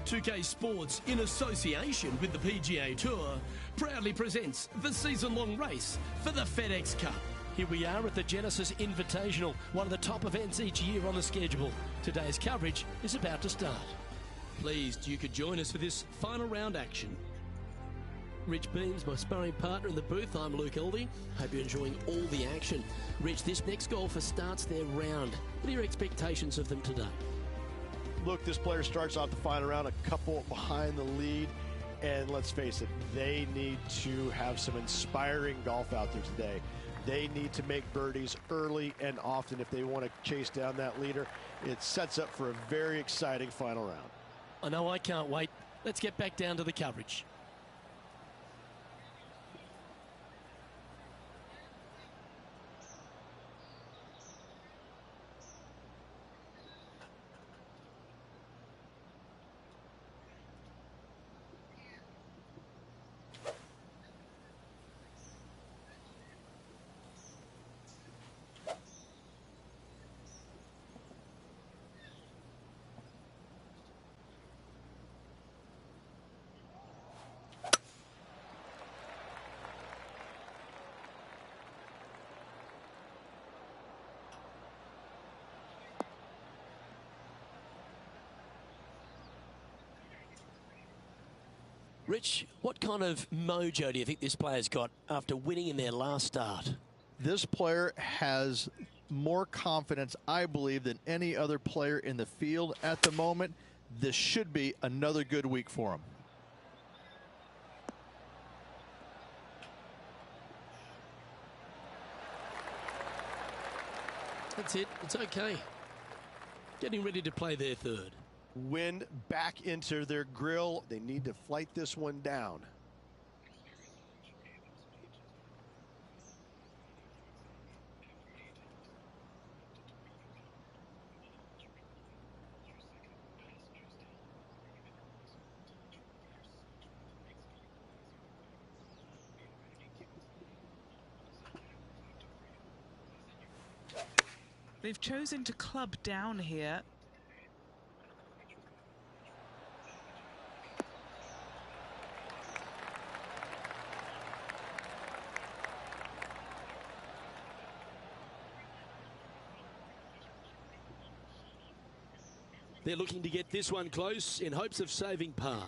2K Sports, in association with the PGA Tour, proudly presents the season-long race for the FedEx Cup. Here we are at the Genesis Invitational, one of the top events each year on the schedule. Today's coverage is about to start. Pleased you could join us for this final round action. Rich Beams, my sparring partner in the booth. I'm Luke Eldy. Hope you're enjoying all the action. Rich, this next golfer starts their round. What are your expectations of them today? Look, this player starts off the final round a couple behind the lead, and let's face it, they need to have some inspiring golf out there today. They need to make birdies early and often if they want to chase down that leader. It sets up for a very exciting final round. I know, I can't wait. Let's get back down to the coverage. Rich, what kind of mojo do you think this player's got after winning in their last start? This player has more confidence, I believe, than any other player in the field at the moment. This should be another good week for him. That's it. It's okay. Getting ready to play their third. Wind back into their grill. They need to flight this one down. They've chosen to club down here. They're looking to get this one close in hopes of saving par.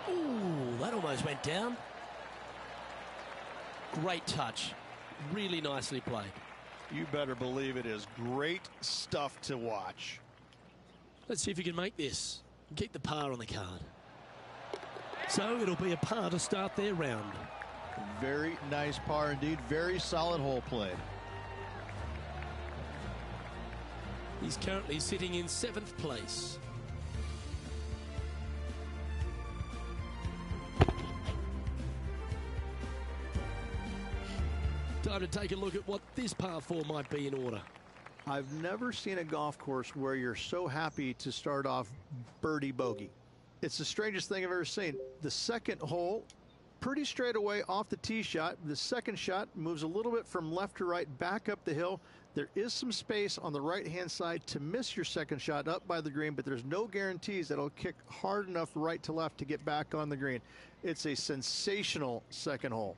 Ooh, that almost went down. Great touch. Really nicely played. You better believe it is great stuff to watch. Let's see if you can make this. Keep the par on the card. So it'll be a par to start their round. Very nice par indeed. Very solid hole play. He's currently sitting in 7th place. Time to take a look at what this par 4 might be in order. I've never seen a golf course where you're so happy to start off birdie bogey. It's the strangest thing I've ever seen. The second hole, pretty straight away off the tee shot. The second shot moves a little bit from left to right, back up the hill. There is some space on the right-hand side to miss your second shot up by the green, but there's no guarantees that it'll kick hard enough right to left to get back on the green. It's a sensational second hole.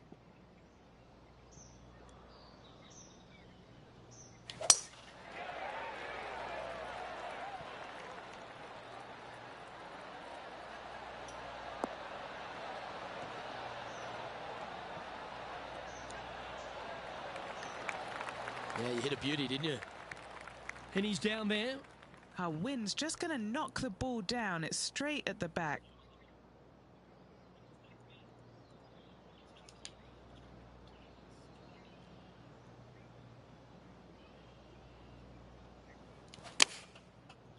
Yeah, you hit a beauty, didn't you? And he's down there. Our wind's just going to knock the ball down. It's straight at the back.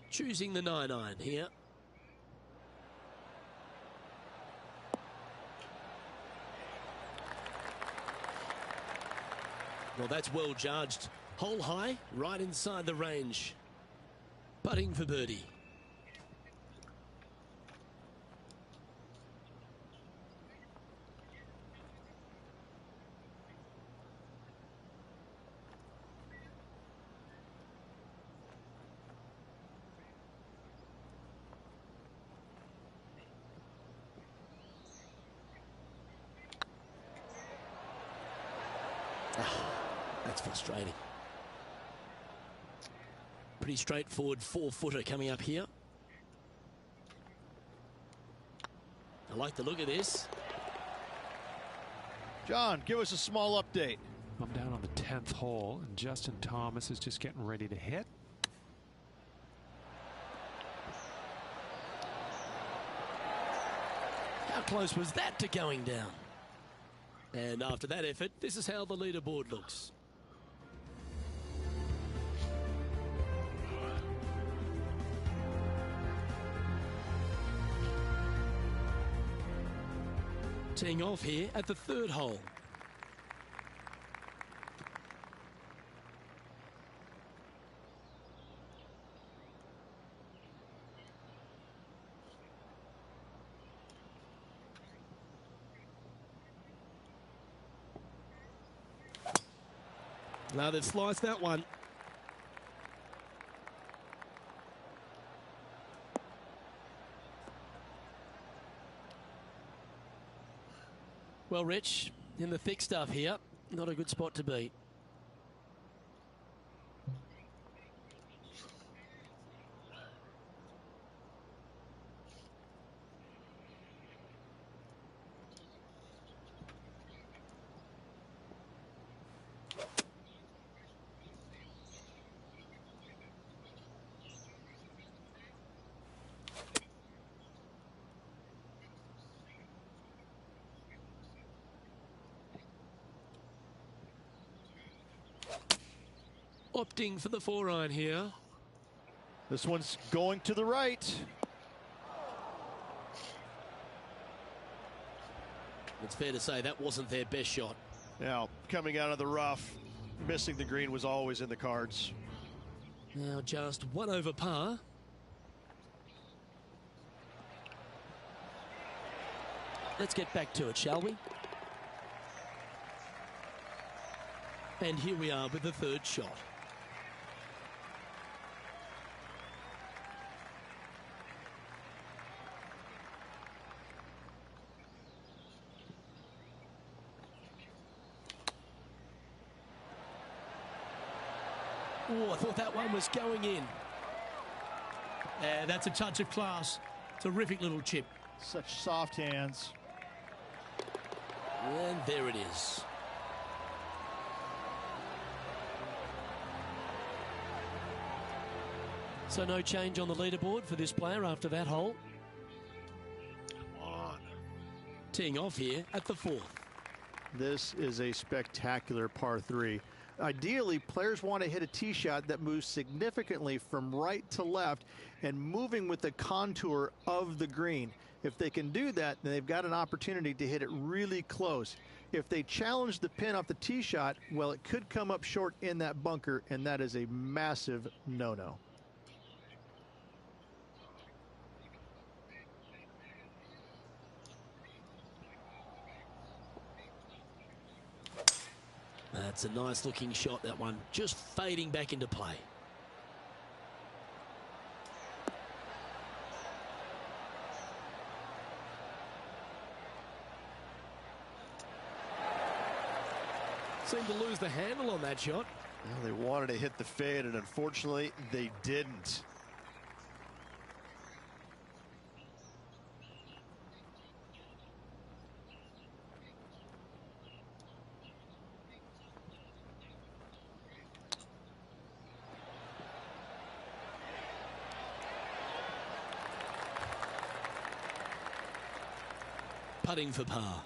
Choosing the 9-iron here. Well, that's well judged. Hole high, right inside the range. Putting for birdie. That's frustrating. Pretty straightforward 4-footer coming up here. I like the look of this. John, give us a small update. I'm down on the 10th hole, and Justin Thomas is just getting ready to hit. How close was that to going down? And after that effort, this is how the leaderboard looks. Teeing off here at the 3rd hole. Now they've sliced that one. Well, Rich, in the thick stuff here, not a good spot to be. Opting for the 4-iron here. This one's going to the right. It's fair to say that wasn't their best shot. Now, coming out of the rough, missing the green was always in the cards. Now just 1 over par. Let's get back to it, shall we? And here we are with the 3rd shot. Oh, I thought that one was going in. Yeah, that's a touch of class. Terrific little chip. Such soft hands. And there it is. So no change on the leaderboard for this player after that hole. Come on. Teeing off here at the 4th. This is a spectacular par 3. Ideally, players want to hit a tee shot that moves significantly from right to left and moving with the contour of the green. If they can do that, then they've got an opportunity to hit it really close. If they challenge the pin off the tee shot, well, it could come up short in that bunker, and that is a massive no-no. That's a nice looking shot, that one. Just fading back into play. Seemed to lose the handle on that shot. Well, they wanted to hit the fade, and unfortunately, they didn't. Putting for par.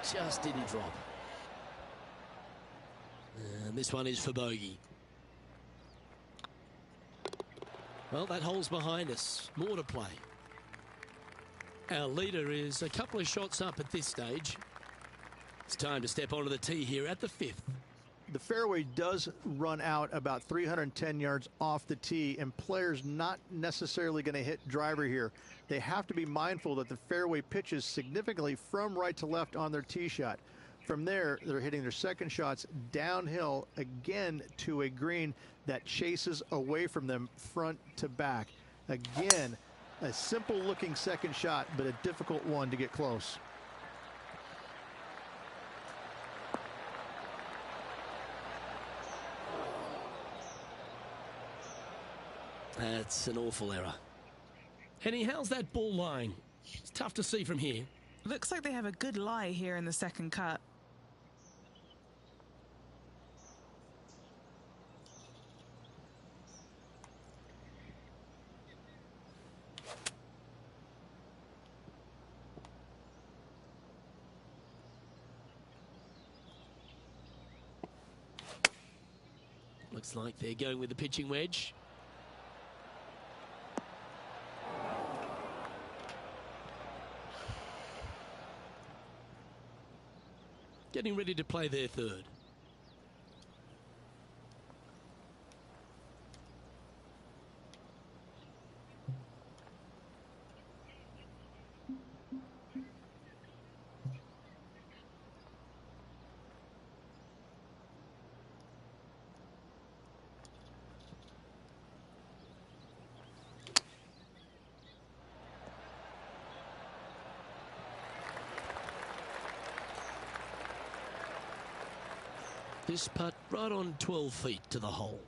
Just didn't drop. And this one is for bogey. Well, that hole's behind us. More to play. Our leader is a couple of shots up at this stage. It's time to step onto the tee here at the 5th. The fairway does run out about 310 yards off the tee, and players not necessarily going to hit driver here. They have to be mindful that the fairway pitches significantly from right to left on their tee shot. From there, they're hitting their second shots downhill again to a green that chases away from them front to back. Again, a simple looking second shot, but a difficult one to get close. That's an awful error. Henny, how's that ball lying? It's tough to see from here. Looks like they have a good lie here in the second cut. Looks like they're going with the pitching wedge. Getting ready to play their third. This putt right on 12 feet to the hole.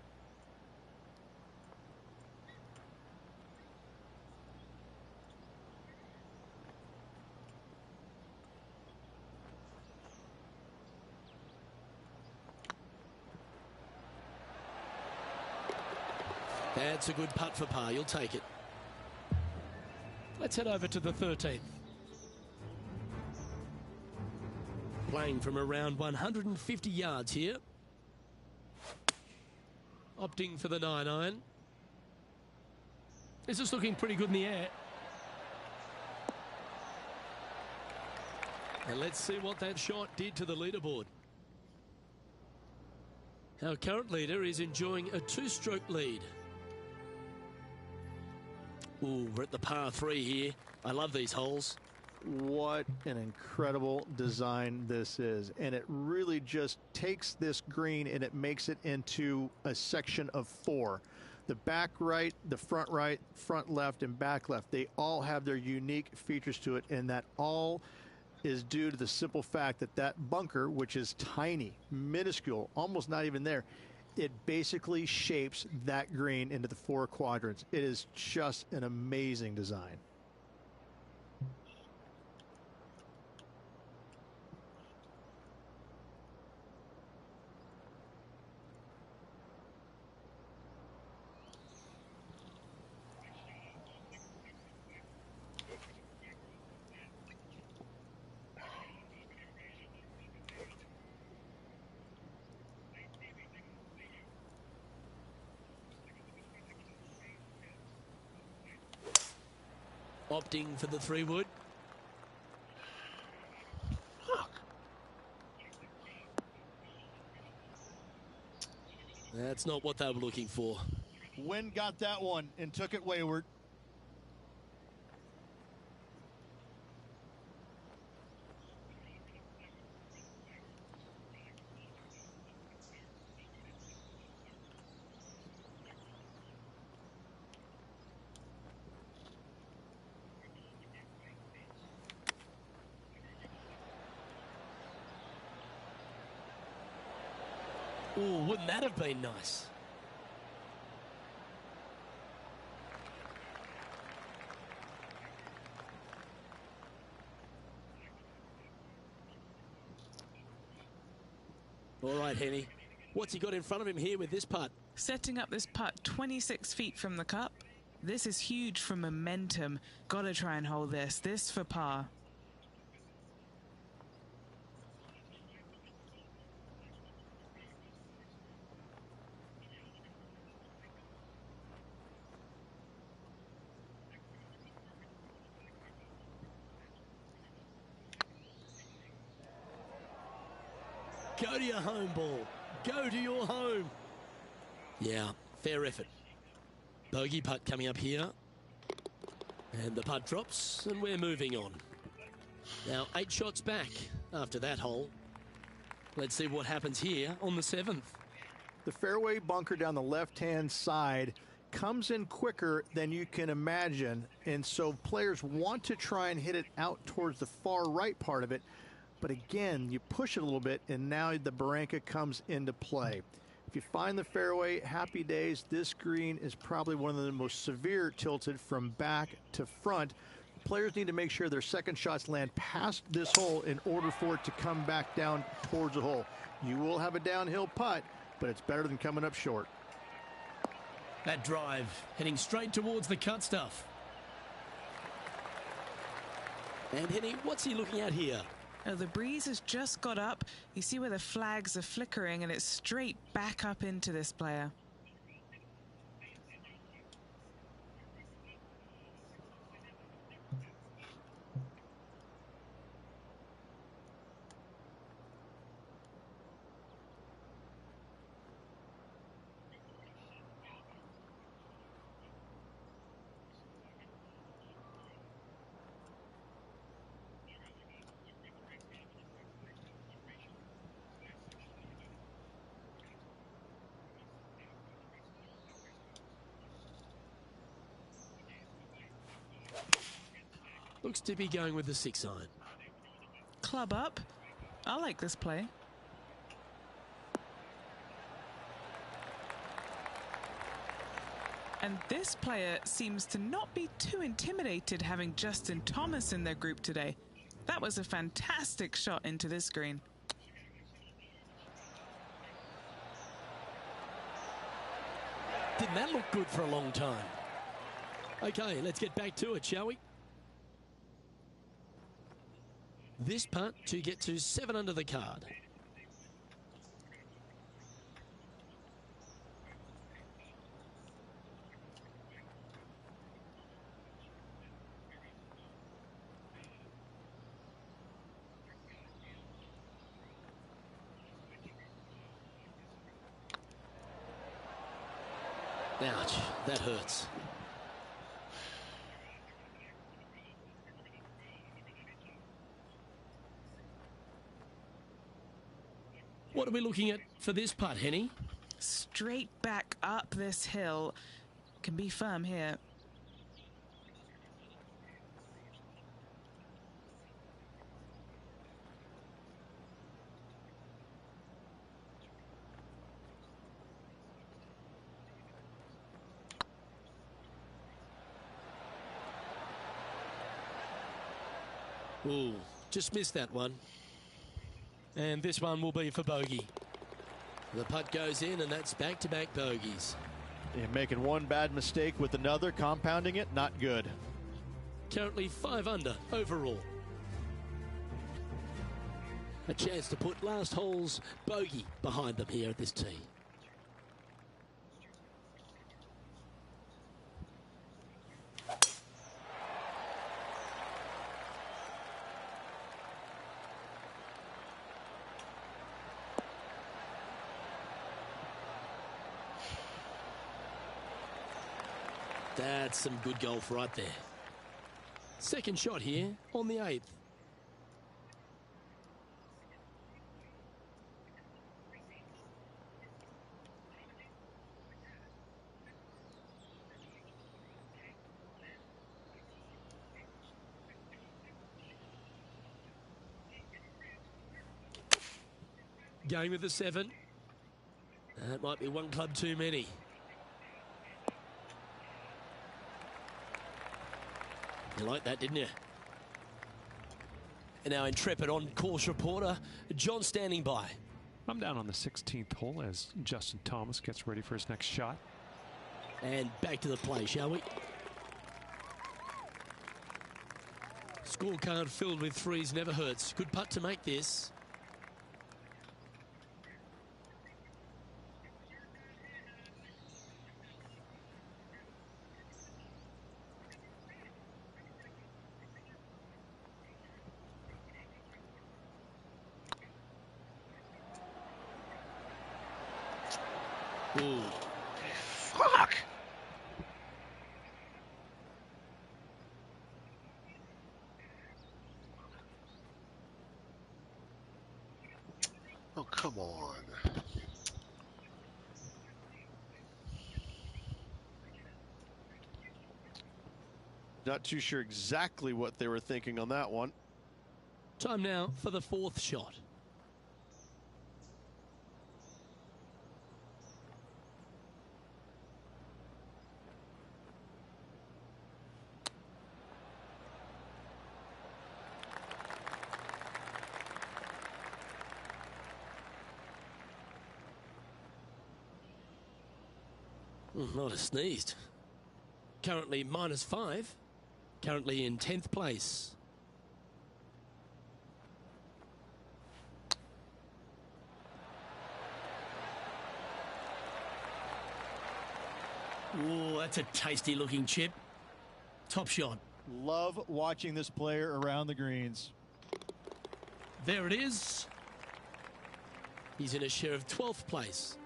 That's a good putt for par. You'll take it. Let's head over to the 13th. Playing from around 150 yards here. Opting for the 9-iron. This is looking pretty good in the air. And let's see what that shot did to the leaderboard. Our current leader is enjoying a 2-stroke lead. Ooh, we're at the par 3 here. I love these holes. What an incredible design this is, and it really just takes this green and it makes it into a section of 4. The back right, front left, and back left, they all have their unique features to it, and that all is due to the simple fact that that bunker, which is tiny, minuscule, almost not even there, it basically shapes that green into the 4 quadrants. It is just an amazing design. Opting for the 3-wood. That's not what they were looking for. Wind got that one and took it wayward. Ooh, wouldn't that have been nice? All right, Henny. What's he got in front of him here with this putt? Setting up this putt 26 feet from the cup. This is huge for momentum. Gotta try and hold this. This for par. Go to your home ball. Go to your home. Yeah, fair effort. Bogey putt coming up here. And the putt drops, and we're moving on. Now, 8 shots back after that hole. Let's see what happens here on the 7th. The fairway bunker down the left-hand side comes in quicker than you can imagine, and so players want to try and hit it out towards the far right part of it. But again, you push it a little bit, and now the barranca comes into play. If you find the fairway, happy days. This green is probably one of the most severe tilted from back to front. Players need to make sure their second shots land past this hole in order for it to come back down towards the hole. You will have a downhill putt, but it's better than coming up short. That drive heading straight towards the cut stuff. And Henny, what's he looking at here? Oh, the breeze has just got up. You see where the flags are flickering, and it's straight back up into this player. Looks to be going with the 6-iron. Club up. I like this play. And this player seems to not be too intimidated having Justin Thomas in their group today. That was a fantastic shot into this green. Didn't that look good for a long time? Okay, let's get back to it, shall we? This putt to get to 7 under the card. Ouch, that hurts. What are we looking at for this putt, Henny? Straight back up this hill. Can be firm here. Ooh, just missed that one. And this one will be for bogey. The putt goes in, and that's back-to-back bogeys. You're making one bad mistake with another, compounding it, not good. Currently 5 under overall. A chance to put last hole's bogey behind them here at this tee. That's some good golf right there. Second shot here on the 8th. Going with the 7. That might be one club too many. You like that, didn't you? And our intrepid on-course reporter, John, standing by. I'm down on the 16th hole as Justin Thomas gets ready for his next shot. And back to the play, shall we? Scorecard filled with threes never hurts. Good putt to make this. Ooh. Fuck! Oh, come on. Not too sure exactly what they were thinking on that one. Time now for the 4th shot. Not a sneezed. Currently -5. Currently in 10th place. Ooh, that's a tasty looking chip. Top shot. Love watching this player around the greens. There it is. He's in a share of 12th place.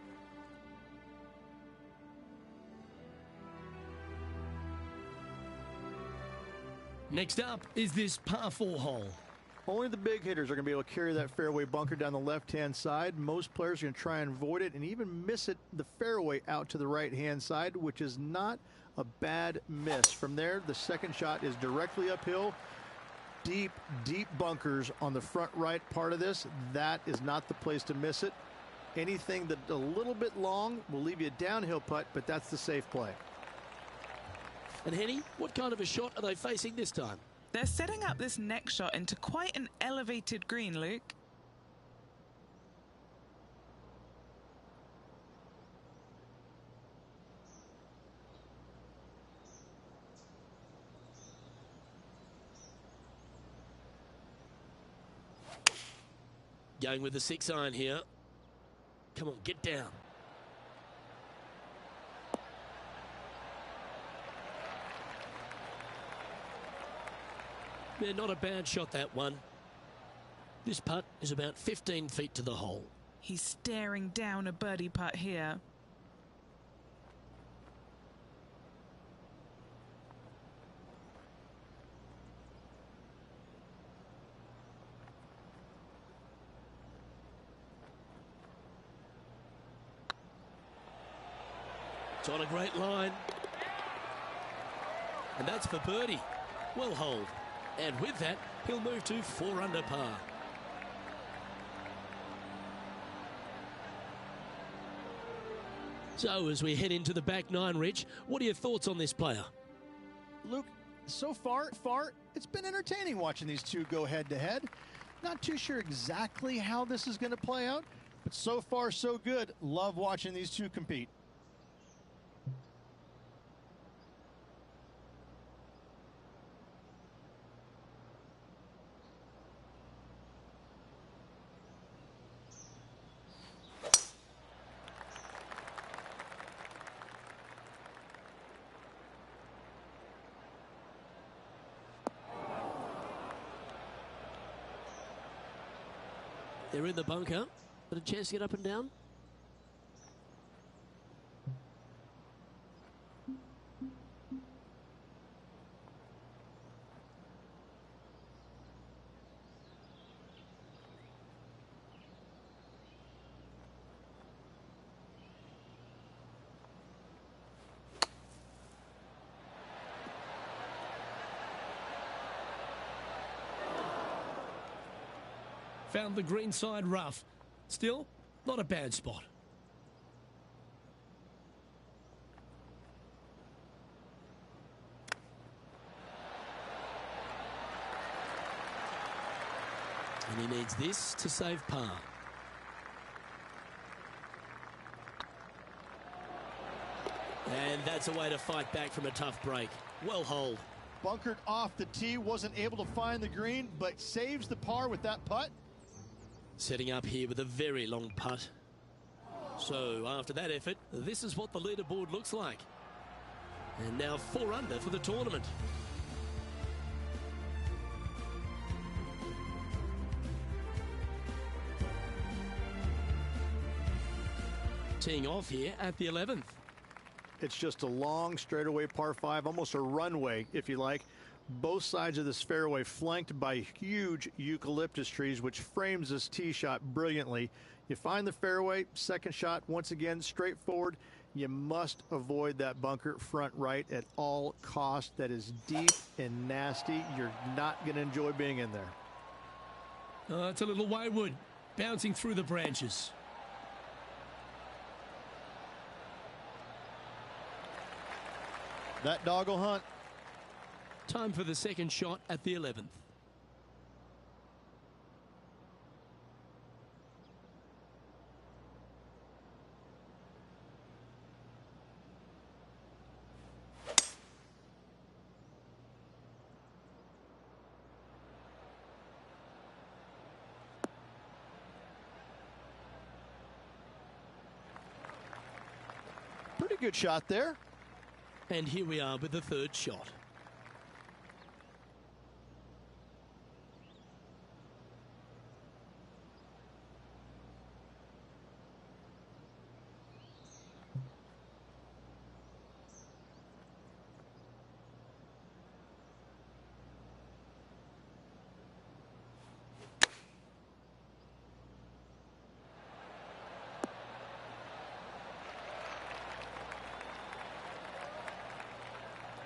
Next up is this par 4 hole. Only the big hitters are going to be able to carry that fairway bunker down the left-hand side. Most players are going to try and avoid it and even miss it the fairway out to the right-hand side, which is not a bad miss. From there, the second shot is directly uphill. Deep, deep bunkers on the front right part of this. That is not the place to miss it. Anything that a little bit long will leave you a downhill putt, but that's the safe play. And Henny, what kind of a shot are they facing this time? They're setting up this next shot into quite an elevated green, Luke. Going with the 6 iron here. Come on, get down. Yeah, not a bad shot, that one. This putt is about 15 feet to the hole. He's staring down a birdie putt here. It's on a great line. And that's for birdie. Well holed. And with that, he'll move to 4 under par. So as we head into the back 9, Rich, what are your thoughts on this player? Luke, so far, it's been entertaining watching these two go head-to-head. Not too sure exactly how this is going to play out, but so far, so good. Love watching these two compete. They're in the bunker. Got a chance to get up and down. Found the green side rough. Still, not a bad spot. And he needs this to save par. And that's a way to fight back from a tough break. Well holed. Bunkered off the tee, wasn't able to find the green, but saves the par with that putt. Setting up here with a very long putt. So after that effort, this is what the leaderboard looks like. And now 4 under for the tournament. Teeing off here at the 11th. It's just a long straightaway par 5, almost a runway, if you like. Both sides of this fairway flanked by huge eucalyptus trees, which frames this tee shot brilliantly. You find the fairway, second shot, once again, straightforward. You must avoid that bunker front right at all costs. That is deep and nasty. You're not going to enjoy being in there. It's a little wayward, bouncing through the branches. That dog will hunt. Time for the second shot at the 11th. Pretty good shot there. And here we are with the third shot.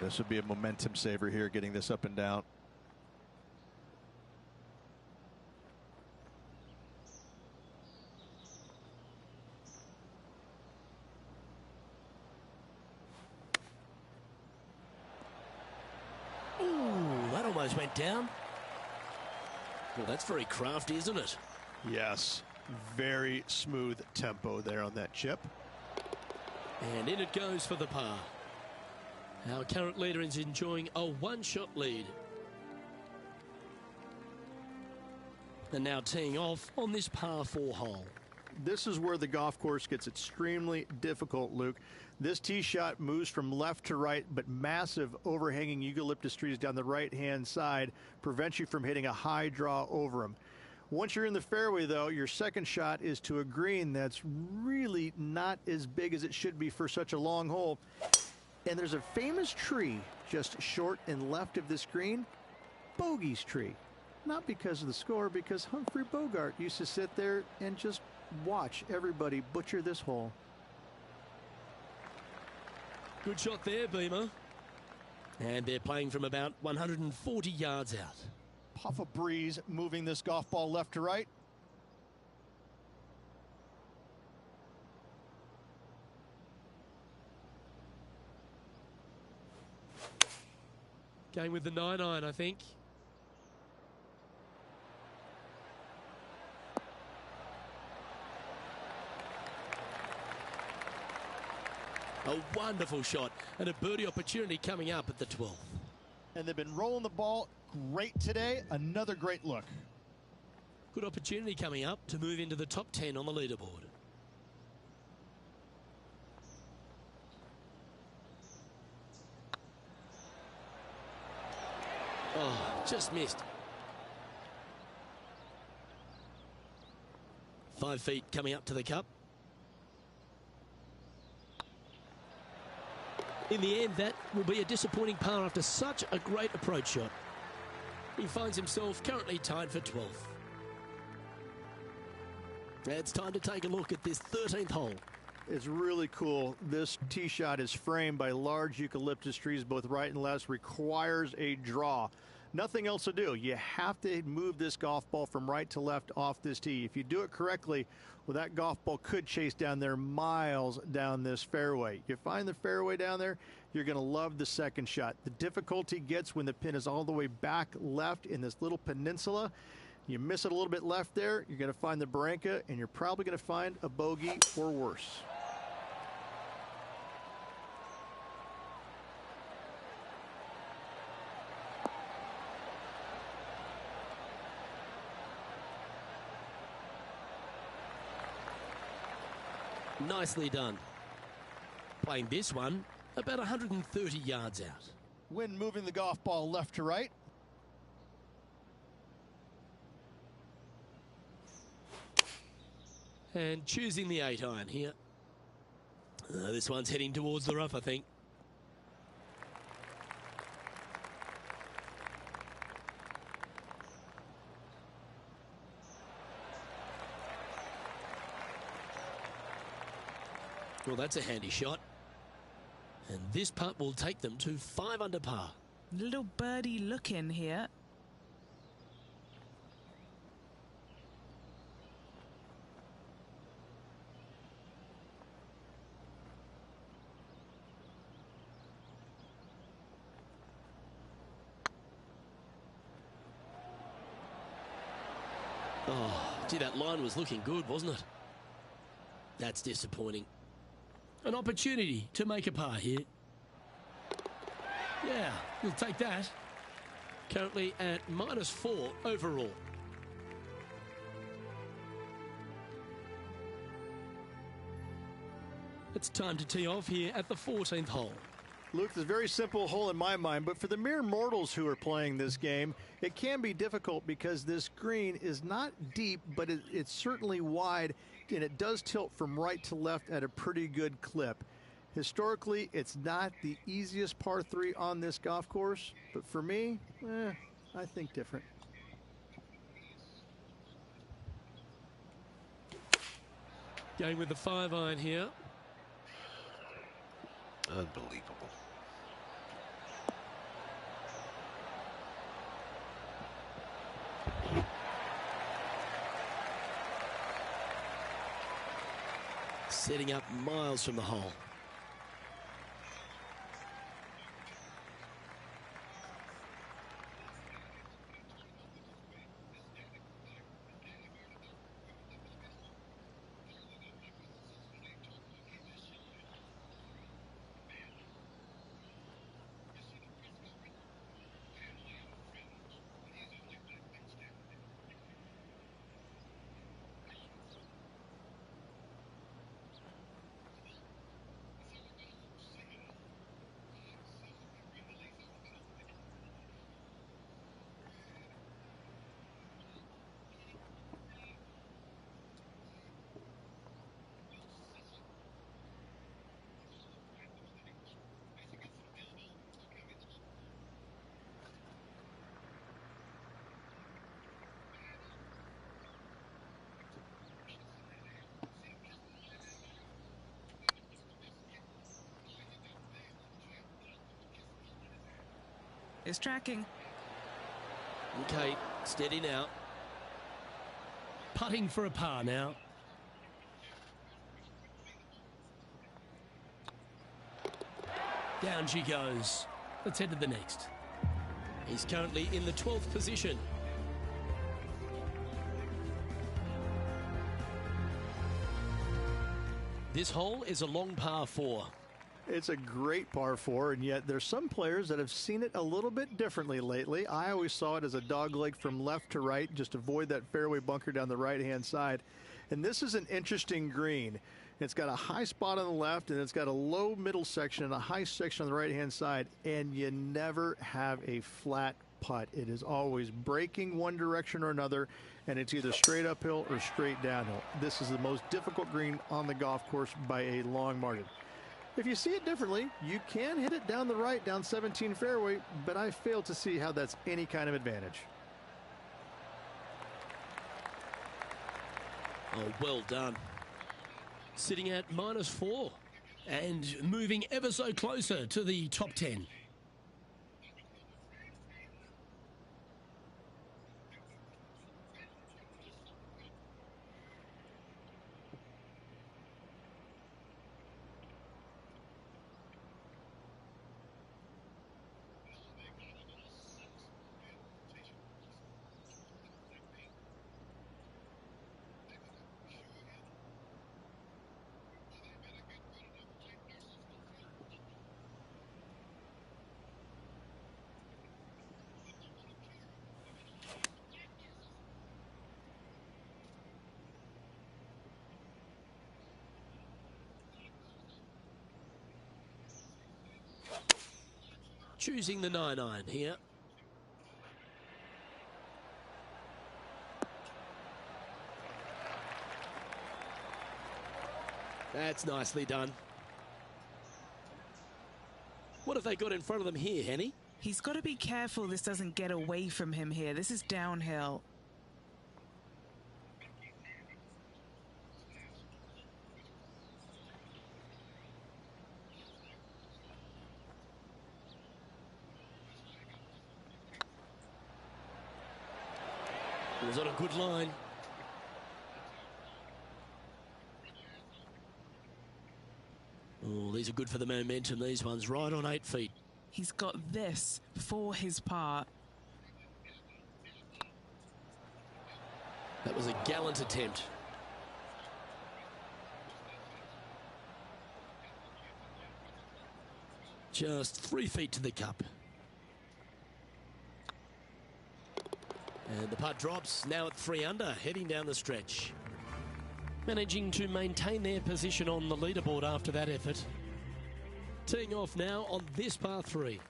This would be a momentum saver here, getting this up and down. Ooh, that almost went down. Well, that's very crafty, isn't it? Yes, very smooth tempo there on that chip. And in it goes for the par. Our current leader is enjoying a one-shot lead. And now teeing off on this par 4 hole. This is where the golf course gets extremely difficult, Luke. This tee shot moves from left to right, but massive overhanging eucalyptus trees down the right-hand side prevent you from hitting a high draw over them. Once you're in the fairway, though, your second shot is to a green that's really not as big as it should be for such a long hole. And there's a famous tree just short and left of this green, Bogey's tree. Not because of the score, because Humphrey Bogart used to sit there and just watch everybody butcher this hole. Good shot there, Beamer. And they're playing from about 140 yards out. Puff of breeze moving this golf ball left to right. Going with the 9-iron, I think. A wonderful shot and a birdie opportunity coming up at the 12th. And they've been rolling the ball great today. Another great look. Good opportunity coming up to move into the top 10 on the leaderboard. Oh, just missed. 5 feet coming up to the cup. In the end, that will be a disappointing par after such a great approach shot. He finds himself currently tied for 12th. It's time to take a look at this 13th hole. It's really cool. This tee shot is framed by large eucalyptus trees both right and left, requires a draw. Nothing else to do. You have to move this golf ball from right to left off this tee. If you do it correctly, well, that golf ball could chase down there miles down this fairway. You find the fairway down there, you're going to love the second shot. The difficulty gets when the pin is all the way back left in this little peninsula. You miss it a little bit left there, you're going to find the barranca, and you're probably going to find a bogey or worse. Nicely done. Playing this one about 130 yards out. When moving the golf ball left to right. And choosing the 8-iron here. This one's heading towards the rough, I think. Well, that's a handy shot. And this putt will take them to 5 under par. Little birdie look in here. Oh, gee, that line was looking good, wasn't it? That's disappointing. An opportunity to make a par here. Yeah, you'll take that. Currently at -4 overall. It's time to tee off here at the 14th hole. Luke, it's a very simple hole in my mind, but for the mere mortals who are playing this game, it can be difficult because this green is not deep, but it's certainly wide, and it does tilt from right to left at a pretty good clip. Historically, it's not the easiest par 3 on this golf course, but for me, I think different. Going with the 5-iron here. Unbelievable. Setting up miles from the hole. Is tracking. Okay, steady now. Putting for a par now. Down she goes. Let's head to the next. He's currently in the 12th position. This hole is a long par 4. It's a great par 4, and yet there's some players that have seen it a little bit differently lately. I always saw it as a dogleg from left to right, just avoid that fairway bunker down the right-hand side. And this is an interesting green. It's got a high spot on the left, and it's got a low middle section and a high section on the right-hand side, and you never have a flat putt. It is always breaking one direction or another, and it's either straight uphill or straight downhill. This is the most difficult green on the golf course by a long margin. If you see it differently, you can hit it down the right, down 17 fairway, but I fail to see how that's any kind of advantage. Oh, well done. Sitting at -4 and moving ever so closer to the top 10. choosing the 9-iron here. That's nicely done. What have they got in front of them here, Henny? He's got to be careful this doesn't get away from him here. This is downhill. It was on a good line. Oh, these are good for the momentum, these ones, right on 8 feet. He's got this for his par. That was a gallant attempt. Just 3 feet to the cup. And the putt drops, now at 3 under, heading down the stretch. Managing to maintain their position on the leaderboard after that effort. Teeing off now on this par 3.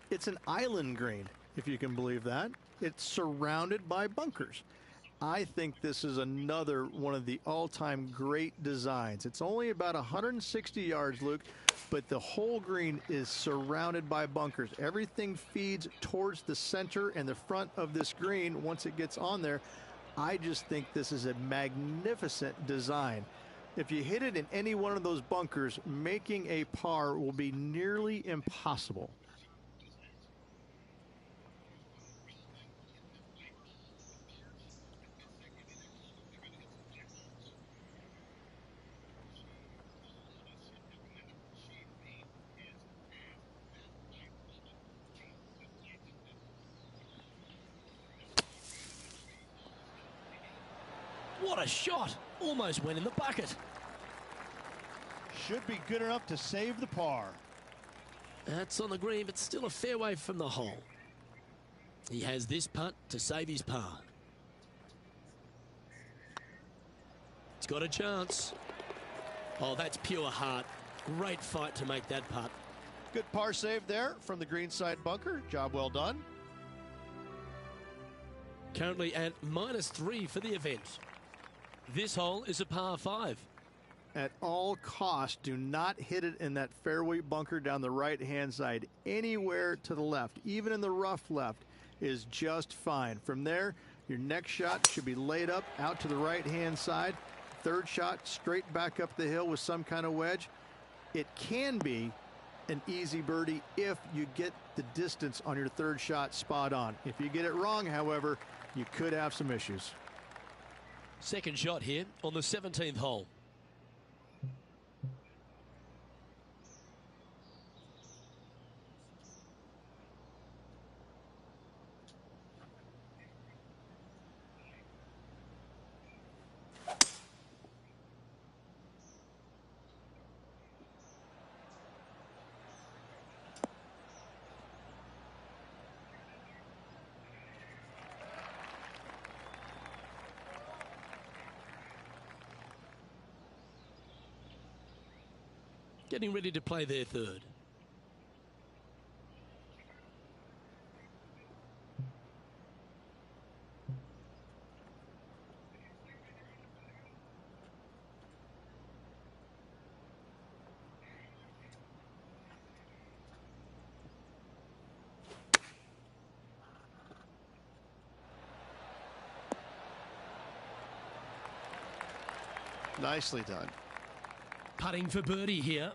It's an island green, if you can believe that. It's surrounded by bunkers. I think this is another one of the all-time great designs. It's only about 160 yards, Luke, but the whole green is surrounded by bunkers. Everything feeds towards the center and the front of this green once it gets on there. I just think this is a magnificent design. If you hit it in any one of those bunkers, making a par will be nearly impossible. What a shot! Almost went in the bucket. Should be good enough to save the par. That's on the green, but still a fair way from the hole. He has this putt to save his par. He's got a chance. Oh, that's pure heart. Great fight to make that putt. Good par save there from the greenside bunker. Job well done. Currently at -3 for the event. This hole is a par 5. At all costs, do not hit it in that fairway bunker down the right-hand side. Anywhere to the left, even in the rough left, is just fine. From there, your next shot should be laid up out to the right-hand side. Third shot, straight back up the hill with some kind of wedge. It can be an easy birdie if you get the distance on your third shot spot on. If you get it wrong, however, you could have some issues. Second shot here on the 17th hole. Getting ready to play their third. Nicely done. Putting for birdie here.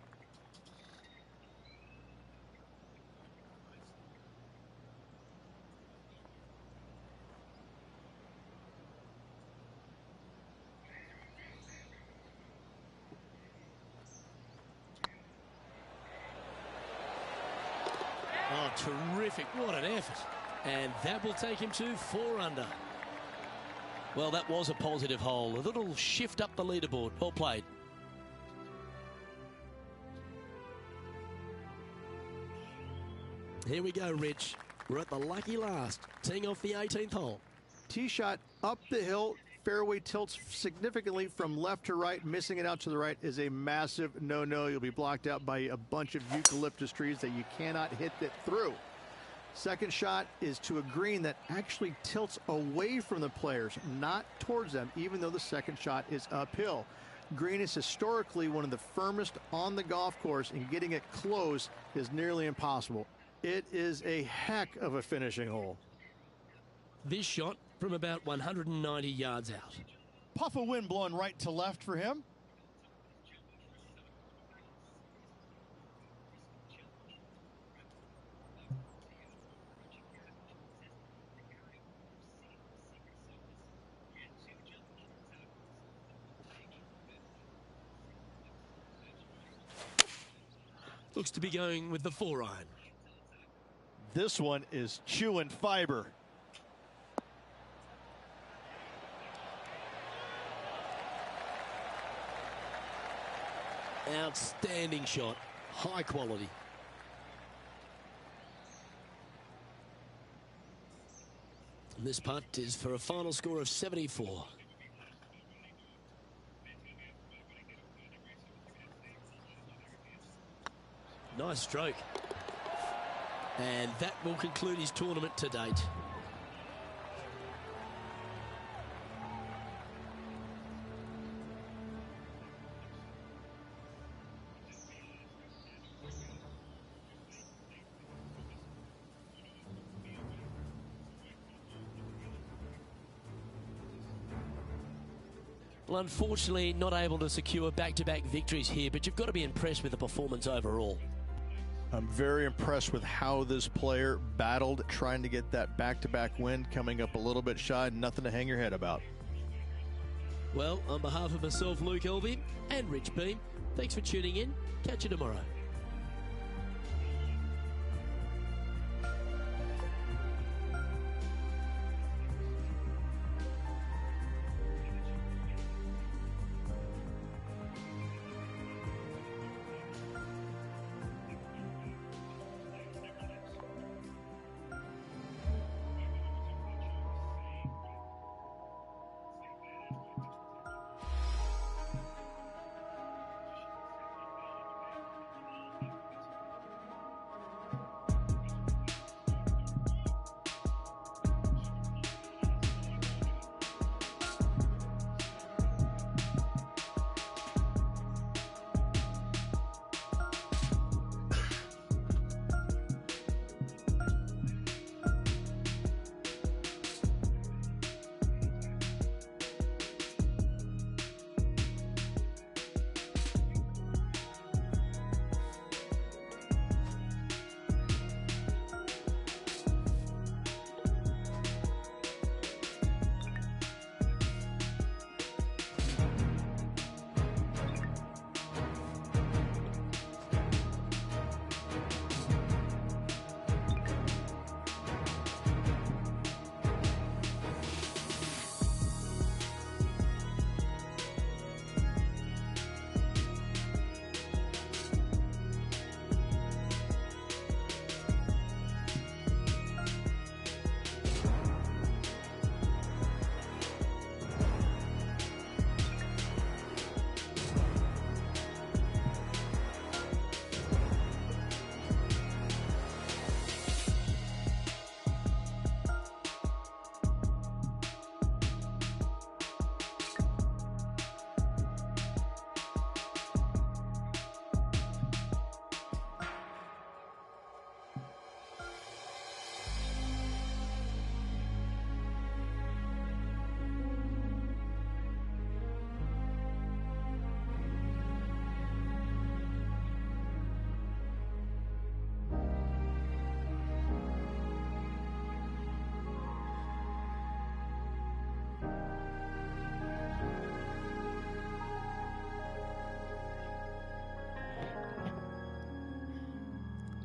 Oh, terrific. What an effort. And that will take him to 4 under. Well, that was a positive hole. A little shift up the leaderboard. Well played. Here we go, Rich. We're at the lucky last. Teeing off the 18th hole. Tee shot up the hill. Fairway tilts significantly from left to right. Missing it out to the right is a massive no-no. You'll be blocked out by a bunch of eucalyptus trees that you cannot hit it through. Second shot is to a green that actually tilts away from the players, not towards them, even though the second shot is uphill. Green is historically one of the firmest on the golf course, and getting it close is nearly impossible. It is a heck of a finishing hole. This shot from about 190 yards out. Puff of wind blowing right to left for him. Looks to be going with the 4-iron. This one is chewing fiber. Outstanding shot. High quality. And this putt is for a final score of 74. Nice stroke. And that will conclude his tournament to date. Well, unfortunately, not able to secure back-to-back victories here, but you've got to be impressed with the performance overall. I'm very impressed with how this player battled, trying to get that back-to-back win, coming up a little bit shy. Nothing to hang your head about. Well, on behalf of myself, Luke Elvey, and Rich Beam, thanks for tuning in. Catch you tomorrow.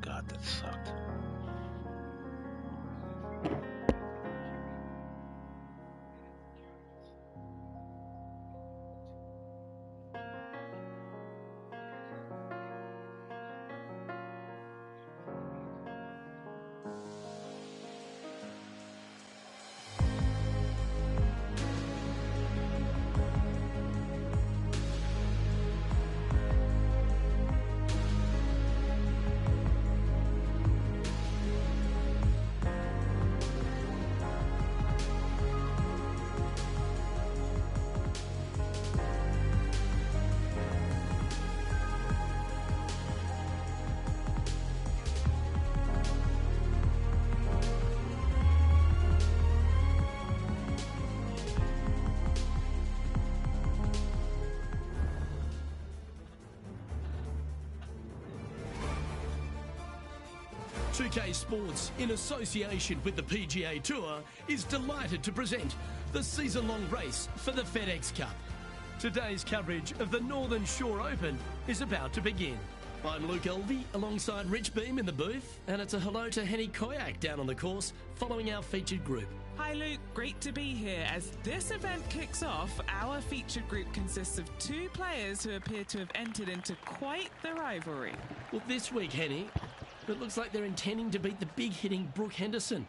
God, that sucked. 2K Sports, in association with the PGA Tour, is delighted to present the season-long race for the FedEx Cup. Today's coverage of the Northern Shore Open is about to begin. I'm Luke Elvey alongside Rich Beam in the booth, and it's a hello to Henny Koyak down on the course following our featured group. Hi Luke, great to be here. As this event kicks off, our featured group consists of 2 players who appear to have entered into quite the rivalry. Well, this week, Henny, it looks like they're intending to beat the big-hitting Brooke Henderson.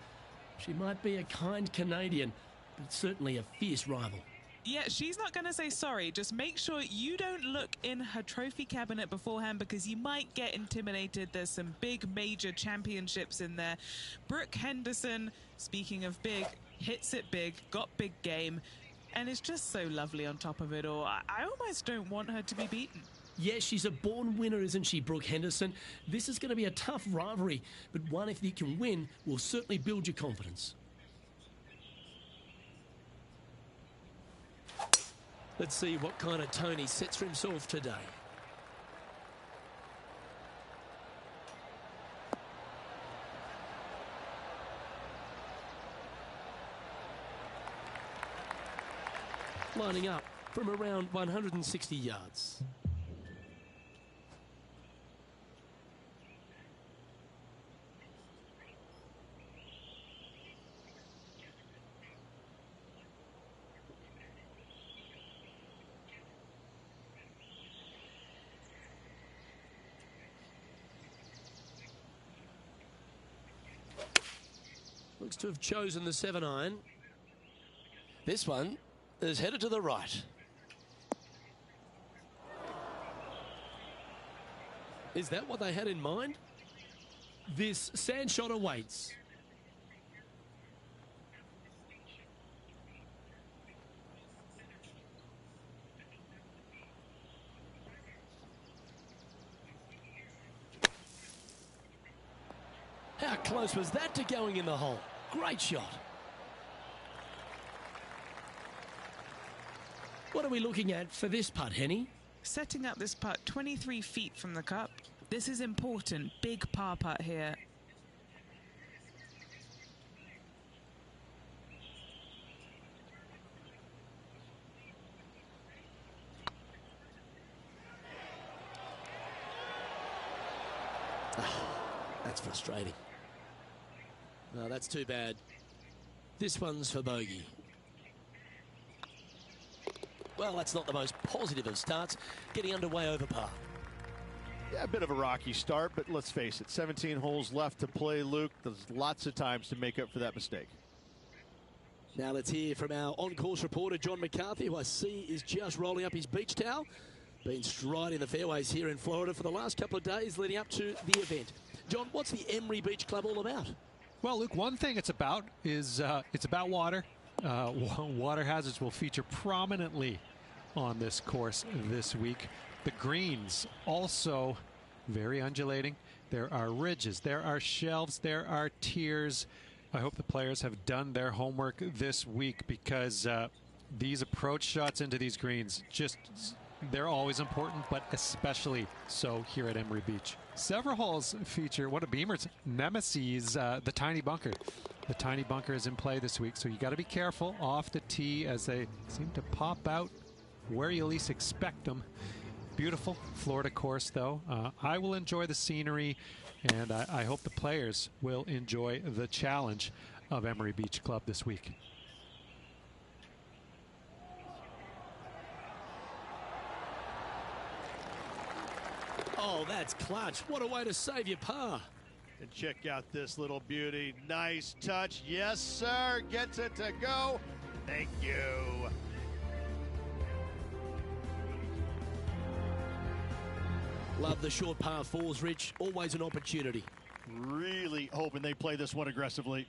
She might be a kind Canadian, but certainly a fierce rival. Yeah, she's not going to say sorry. Just make sure you don't look in her trophy cabinet beforehand because you might get intimidated. There's some big major championships in there. Brooke Henderson, speaking of big, hits it big, got big game, and is just so lovely on top of it all. I almost don't want her to be beaten. Yes, she's a born winner, isn't she, Brooke Henderson? This is going to be a tough rivalry, but one if you can win will certainly build your confidence. Let's see what kind of tone he sets for himself today. Lining up from around 160 yards. Looks to have chosen the 7-iron. This one is headed to the right. Is that what they had in mind? This sand shot awaits. How close was that to going in the hole? Great shot. What are we looking at for this putt, Henny? Setting up this putt 23 feet from the cup. This is important. Big par putt here. That's frustrating. No, that's too bad. This one's for bogey. Well, that's not the most positive of starts, getting underway over par. Yeah, a bit of a rocky start, but let's face it, 17 holes left to play, Luke. There's lots of times to make up for that mistake. Now let's hear from our on-course reporter, John McCarthy, who I see is just rolling up his beach towel. Been striding the fairways here in Florida for the last couple of days leading up to the event. John, what's the Emery Beach Club all about? Well, Luke, one thing it's about is it's about water. Water hazards will feature prominently on this course this week. The greens also very undulating. There are ridges, there are shelves, there are tiers. I hope the players have done their homework this week because these approach shots into these greens they're always important, but especially so here at Emery Beach. Several holes feature one of Beamer's nemesis, the tiny bunker. The tiny bunker is in play this week, so you got to be careful off the tee as they seem to pop out where you least expect them. Beautiful Florida course, though. I will enjoy the scenery, and I hope the players will enjoy the challenge of Emery Beach Club this week. Oh, that's clutch. What a way to save your par. And check out this little beauty. Nice touch. Yes, sir. Gets it to go. Thank you. Love the short par fours, Rich. Always an opportunity. Really hoping they play this one aggressively.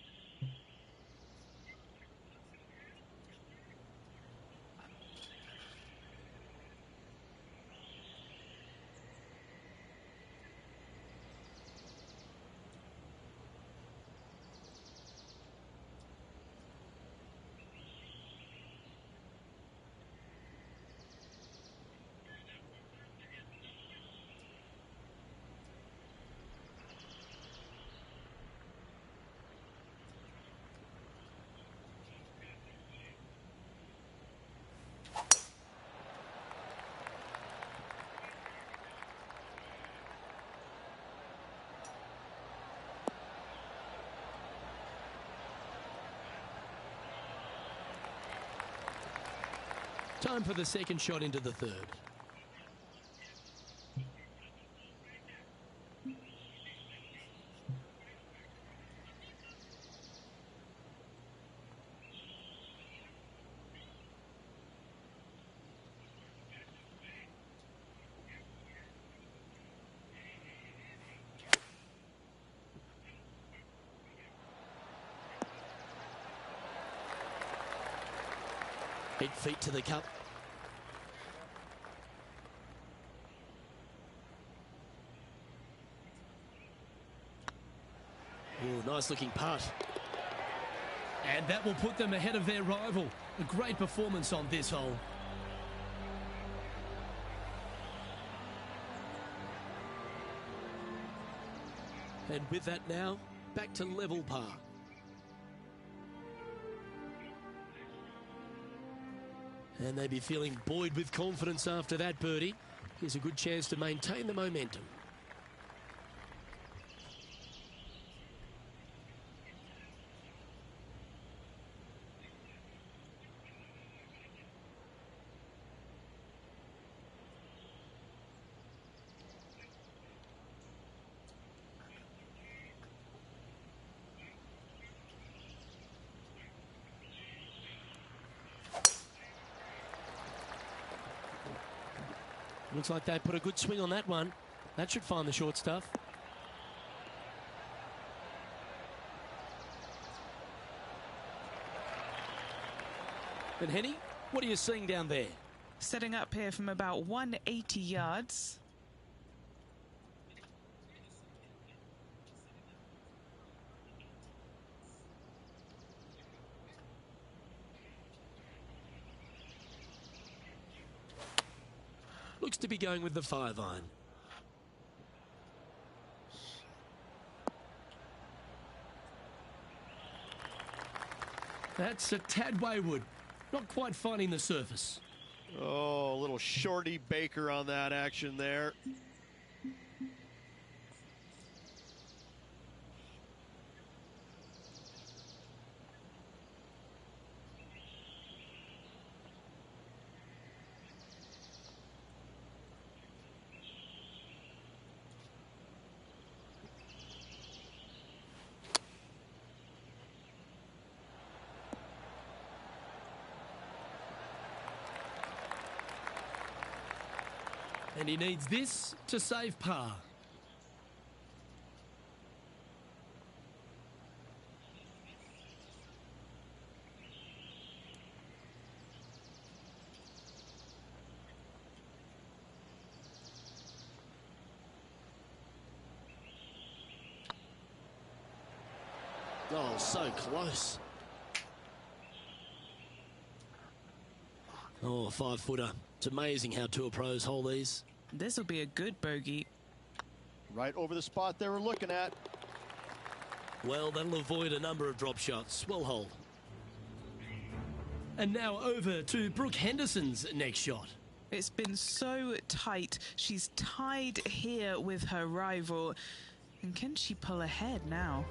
Time for the second shot into the third. Head feet to the cup. Ooh, nice looking putt. And that will put them ahead of their rival. A great performance on this hole. And with that now, back to level par. And they'd be feeling buoyed with confidence after that birdie. Here's a good chance to maintain the momentum. Looks like they put a good swing on that one. That should find the short stuff. And Henny, what are you seeing down there? Setting up here from about 180 yards. Looks to be going with the 5-iron. That's a tad wayward. Not quite finding the surface. Oh, a little shorty Baker on that action there. And he needs this to save par. Oh, so close. Oh, a 5-footer. It's amazing how tour pros hold these. This will be a good bogey. Right over the spot they were looking at. Well, that'll avoid a number of drop shots. Well hold. And now over to Brooke Henderson's next shot. It's been so tight. She's tied here with her rival. And can she pull ahead now?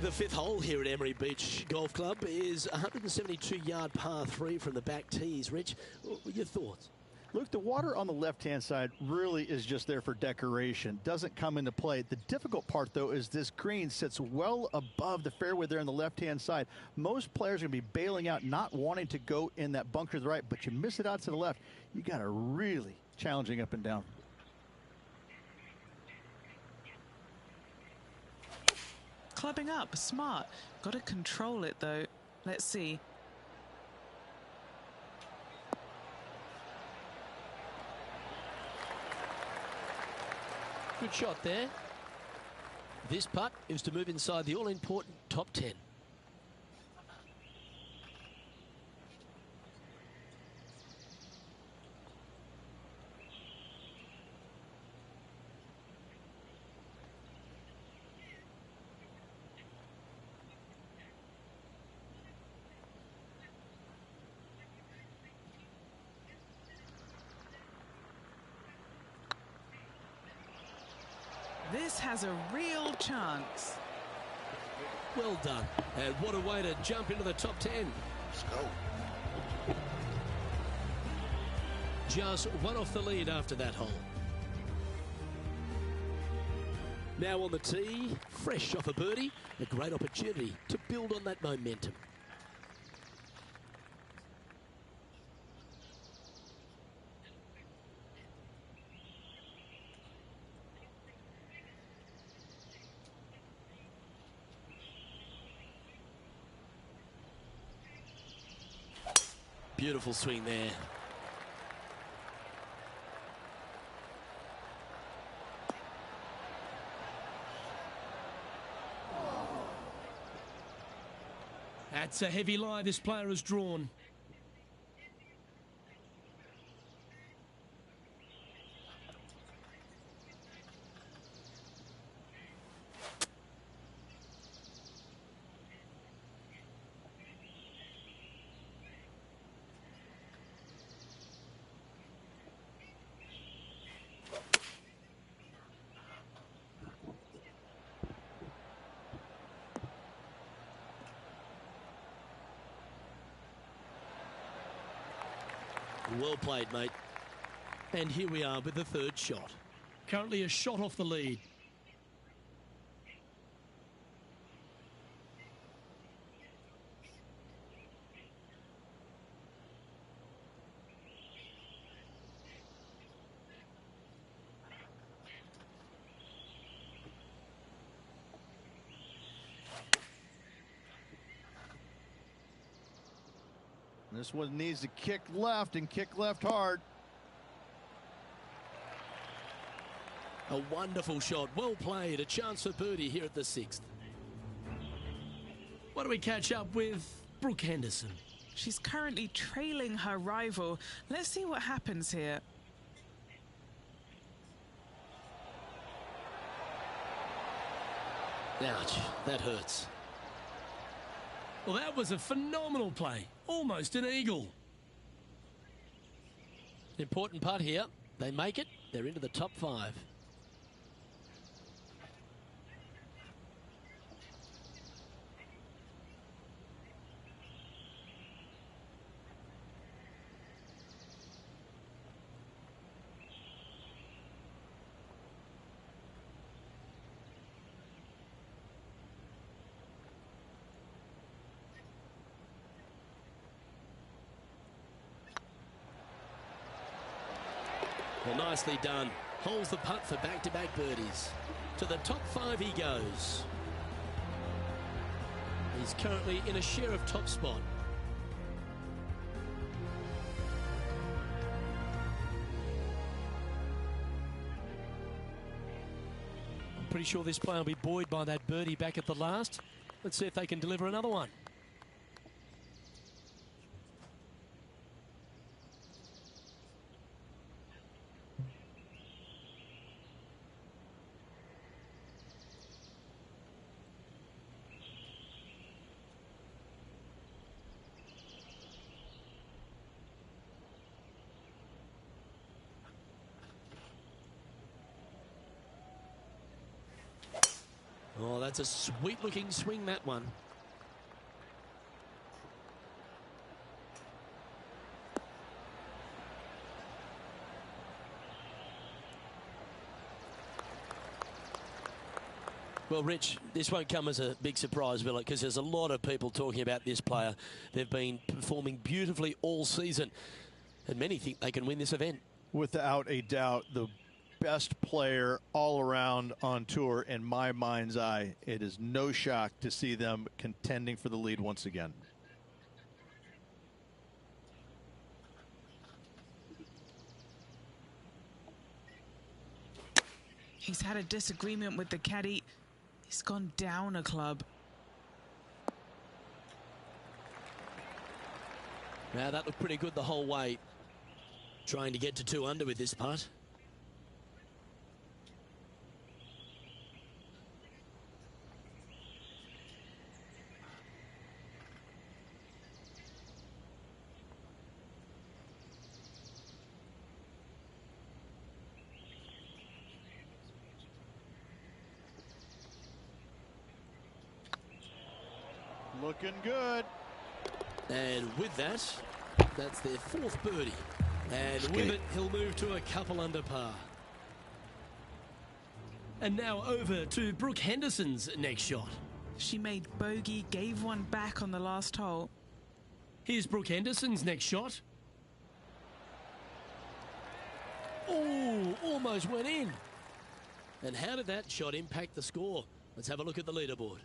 The fifth hole here at Emery Beach Golf Club is a 172-yard par 3 from the back tees. Rich, your thoughts? Look, the water on the left-hand side really is just there for decoration. Doesn't come into play. The difficult part, though, is this green sits well above the fairway there on the left-hand side. Most players are going to be bailing out, not wanting to go in that bunker to the right, but you miss it out to the left. You got a really challenging up and down. Clubbing up, smart. Got to control it, though. Let's see. Good shot there. This putt is to move inside the all-important top 10. This has a real chance. Well done. And what a way to jump into the top 10. Let's go. Just one off the lead after that hole. Now on the tee, fresh off a birdie, a great opportunity to build on that momentum. Beautiful swing there. That's a heavy lie this player has drawn. Well played, mate. And here we are with the third shot. Currently a shot off the lead. This one needs to kick left and kick left hard. A wonderful shot. Well played. A chance for birdie here at the 6th. What do we catch up with Brooke Henderson? She's currently trailing her rival. Let's see what happens here. Ouch, that hurts. Well, that was a phenomenal play. Almost an eagle. Important putt here. They make it. They're into the top 5. Well, nicely done. Holds the putt for back-to-back birdies. To the top 5 he goes. He's currently in a share of top spot. I'm pretty sure this player will be buoyed by that birdie back at the last. Let's see if they can deliver another one. Oh, that's a sweet-looking swing, that one. Well, Rich, this won't come as a big surprise, will it? Because there's a lot of people talking about this player. They've been performing beautifully all season, and many think they can win this event. Without a doubt, the best player all around on tour in my mind's eye. It is no shock to see them contending for the lead once again. He's had a disagreement with the caddy. He's gone down a club. Now that looked pretty good the whole way. Trying to get to 2 under with this putt. Looking good. And with that, that's their fourth birdie. And with it, he'll move to a couple under par. And now over to Brooke Henderson's next shot. She made bogey, gave one back on the last hole. Here's Brooke Henderson's next shot. Oh, almost went in. And how did that shot impact the score? Let's have a look at the leaderboard.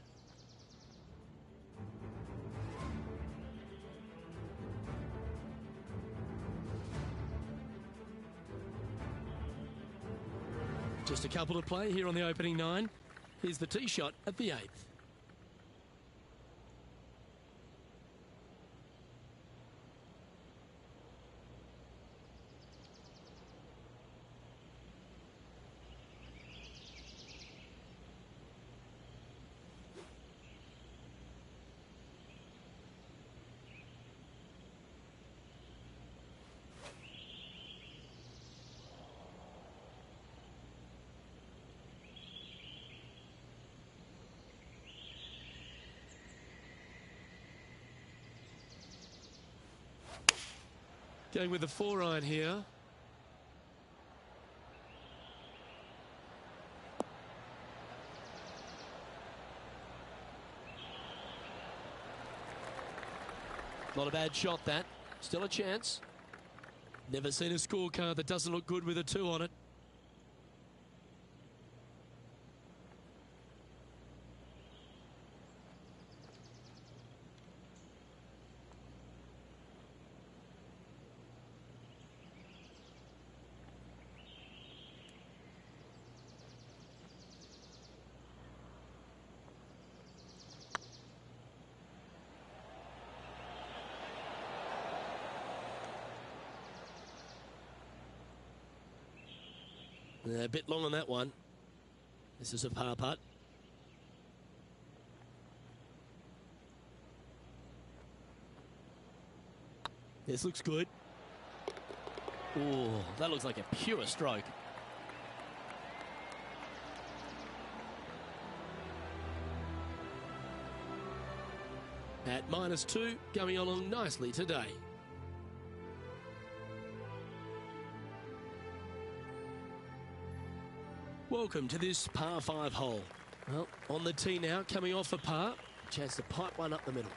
Just a couple to play here on the opening 9. Here's the tee shot at the 8th. Going with the 4-iron here. Not a bad shot, that. Still a chance. Never seen a scorecard that doesn't look good with a 2 on it. A bit long on that one. This is a par putt. This looks good. Oh, that looks like a pure stroke. At -2, going along nicely today. Welcome to this par 5 hole. Well, on the tee now, coming off a par. Chance to pipe one up the middle.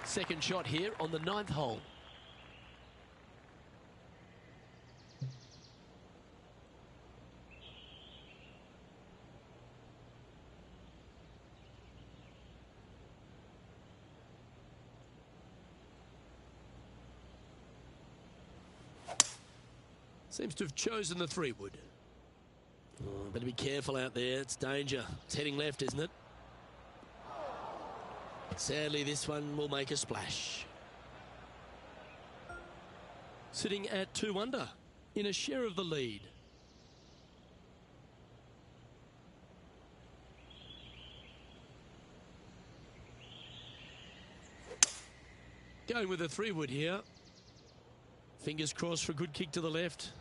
Second shot here on the 9th hole. Seems to have chosen the 3-wood. Oh, better be careful out there. It's danger. It's heading left, isn't it? Sadly, this one will make a splash. Sitting at 2 under in a share of the lead. Going with a 3-wood here. Fingers crossed for a good kick to the left.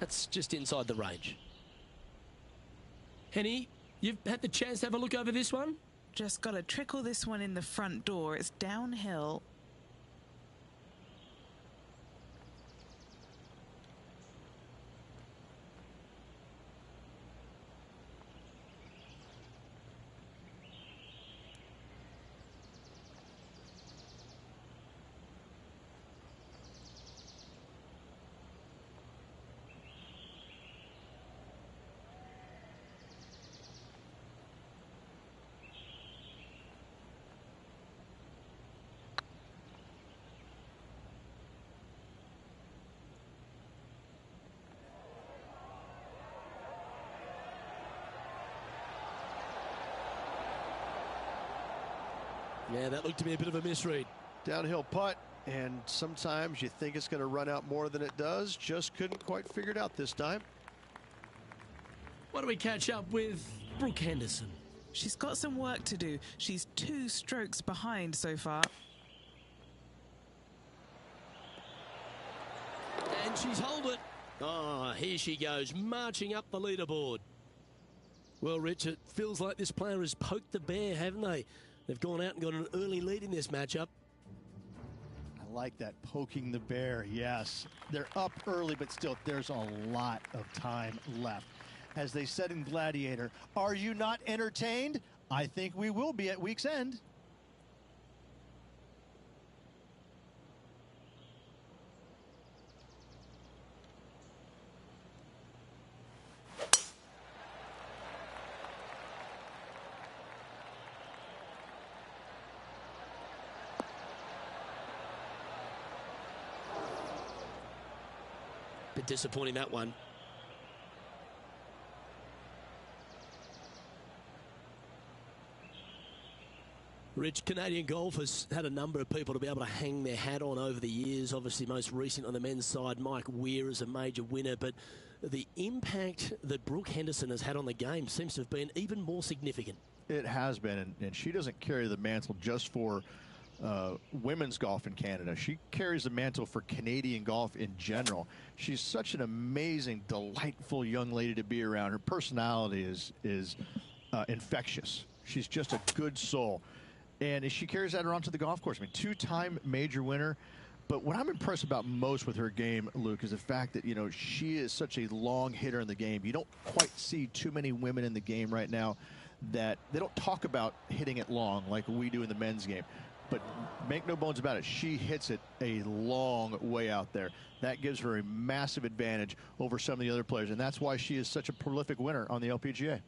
That's just inside the range. Henny, you've had the chance to have a look over this one? Just got to trickle this one in the front door. It's downhill. Yeah, that looked to be a bit of a misread. Downhill putt, and sometimes you think it's going to run out more than it does. Just couldn't quite figure it out this time. Why don't we catch up with Brooke Henderson? She's got some work to do. She's 2 strokes behind so far. And she's holed it. Oh, here she goes, marching up the leaderboard. Well, Rich, it feels like this player has poked the bear, haven't they? They've gone out and got an early lead in this matchup. I like that, poking the bear. Yes, they're up early, but still, there's a lot of time left. As they said in Gladiator, are you not entertained? I think we will be at week's end. Bit disappointing, that one. Rich, Canadian golf has had a number of people to be able to hang their hat on over the years. Obviously, most recent on the men's side, Mike Weir is a major winner. But the impact that Brooke Henderson has had on the game seems to have been even more significant. It has been, and she doesn't carry the mantle just for women's golf in Canada. She carries the mantle for Canadian golf in general. She's such an amazing, delightful young lady to be around. Her personality is infectious. She's just a good soul. And she carries that around to the golf course. I mean, 2-time major winner. But what I'm impressed about most with her game, Luke, is the fact that, you know, she is such a long hitter in the game. You don't quite see too many women in the game right now that they don't talk about hitting it long like we do in the men's game. But make no bones about it, she hits it a long way out there. That gives her a massive advantage over some of the other players. And that's why she is such a prolific winner on the LPGA.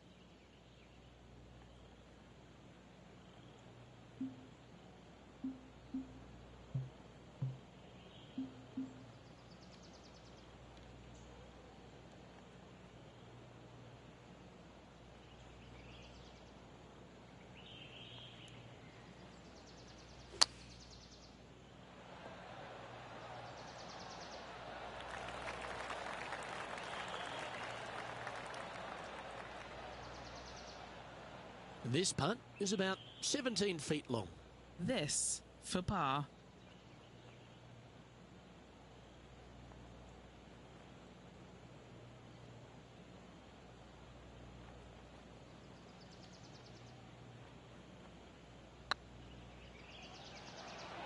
This putt is about 17 feet long. This for par.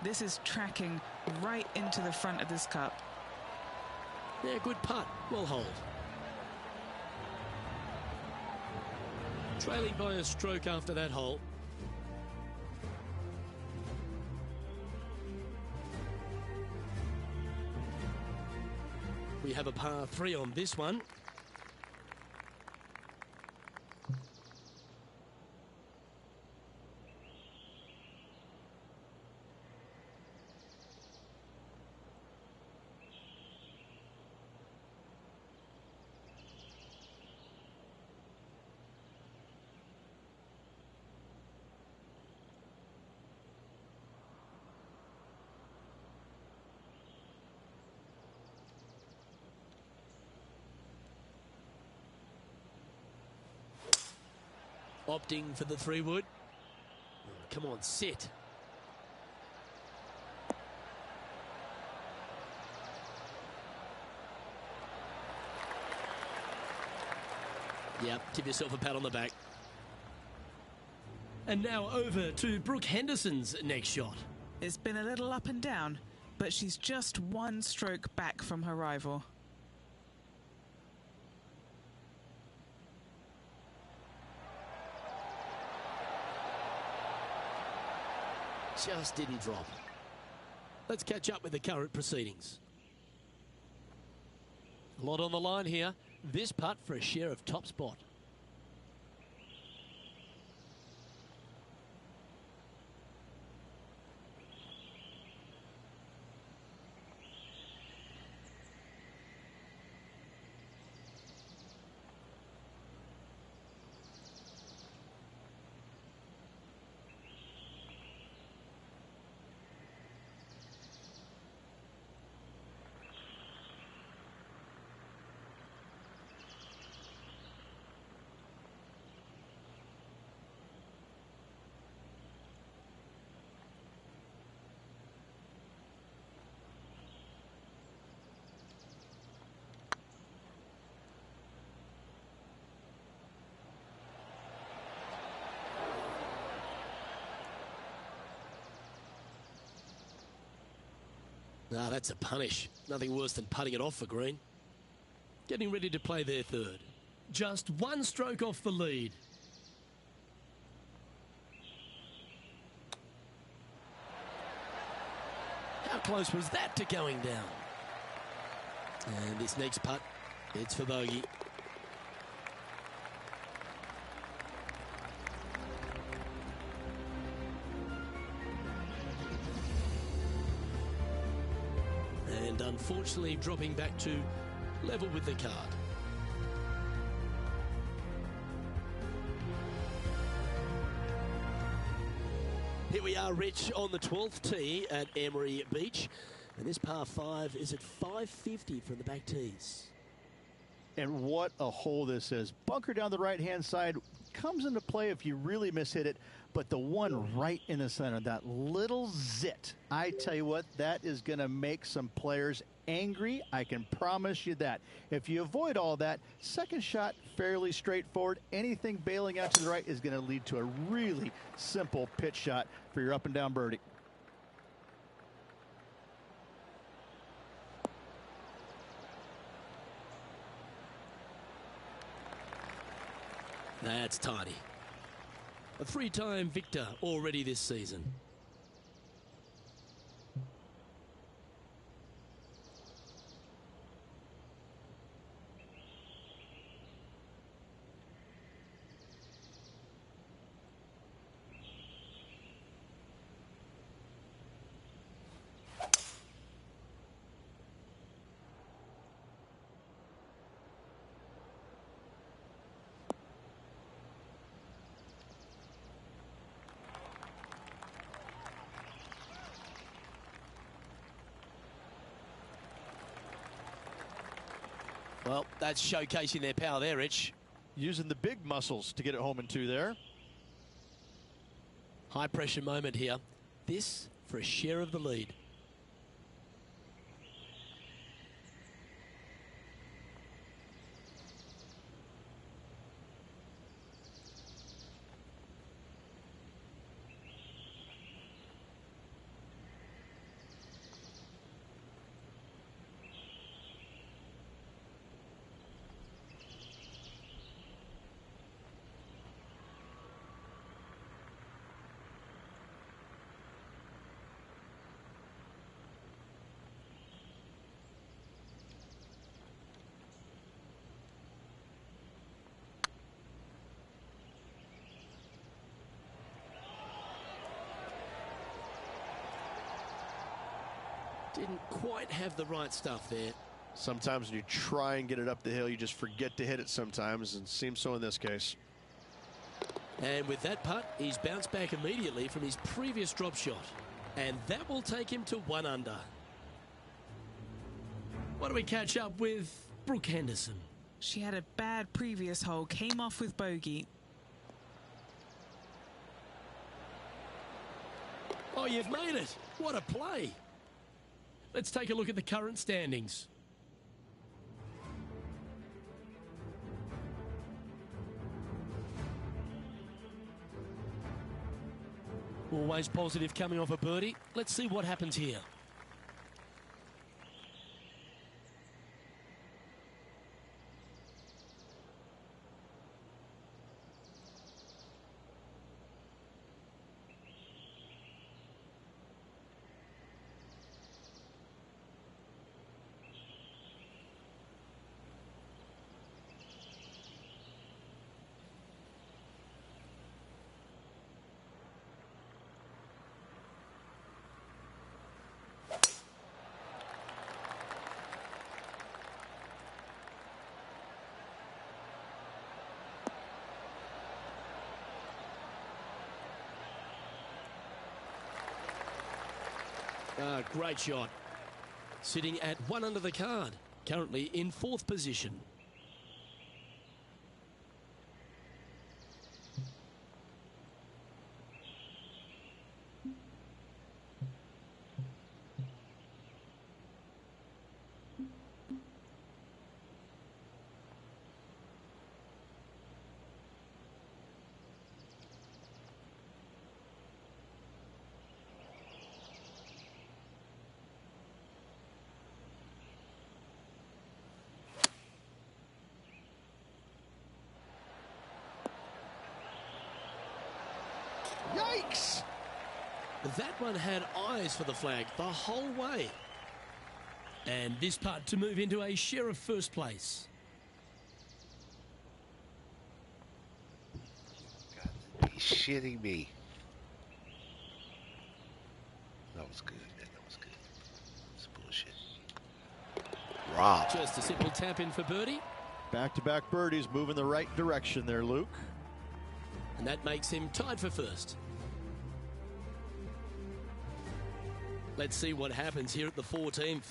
This is tracking right into the front of this cup. Yeah, good putt. Well hold. Trailing by a stroke after that hole. We have a par 3 on this one. Opting for the 3-wood. Come on, sit. Yep, give yourself a pat on the back. And now over to Brooke Henderson's next shot. It's been a little up and down, but she's just 1 stroke back from her rival. Just didn't drop. Let's catch up with the current proceedings. A lot on the line here. This putt for a share of top spot. Ah, that's a punish. Nothing worse than putting it off for green. Getting ready to play their third. Just one stroke off the lead. How close was that to going down? And this next putt, it's for bogey. And unfortunately dropping back to level with the card. Here we are, Rich, on the 12th tee at Emery Beach. And this par 5 is at 550 from the back tees. And what a hole this is. Bunker down the right-hand side comes into play if you really mishit it, but the one right in the center, that little zit, I tell you what, that is going to make some players angry. I can promise you that. If you avoid all that, second shot, fairly straightforward. Anything bailing out to the right is going to lead to a really simple pitch shot for your up and down birdie. That's tidy. A three-time victor already this season. Well, that's showcasing their power there, Rich. Using the big muscles to get it home in two there. High pressure moment here. This for a share of the lead. Didn't quite have the right stuff there. Sometimes when you try and get it up the hill, you just forget to hit it sometimes, and seems so in this case. And with that putt, he's bounced back immediately from his previous drop shot. And that will take him to 1 under. Why don't we catch up with Brooke Henderson? She had a bad previous hole, came off with bogey. Oh, you've made it. What a play. Let's take a look at the current standings. Always positive coming off a birdie. Let's see what happens here. Great shot. Sitting at 1 under the card. Currently in 4th position. Yikes! That one had eyes for the flag the whole way. And this putt to move into a share of first place. God, he's shitting me. That was good, man. That was good. That's bullshit. Rob. Just a simple tap in for birdie. Back-to-back birdies, moving the right direction there, Luke. And that makes him tied for first. Let's see what happens here at the 14th.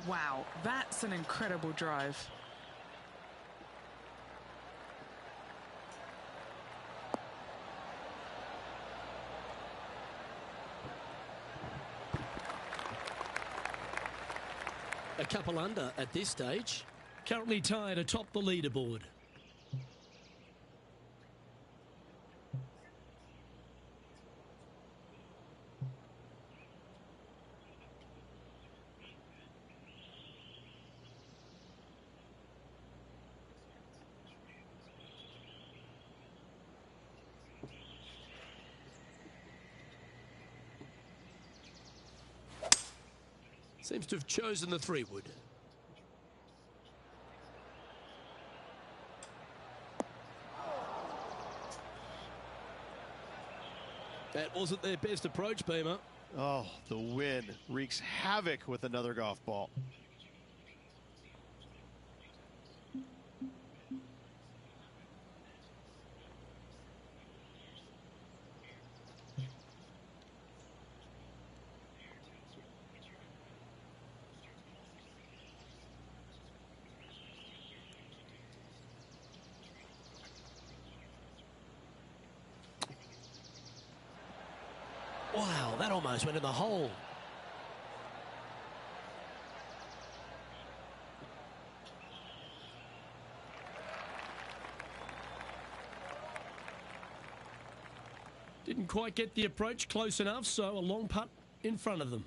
Wow, that's an incredible drive. A couple under at this stage. Currently tied atop the leaderboard. Seems to have chosen the 3-wood. That wasn't their best approach, Beamer. Oh, the wind wreaks havoc with another golf ball. Wow, that almost went in the hole. Didn't quite get the approach close enough, so a long putt in front of them.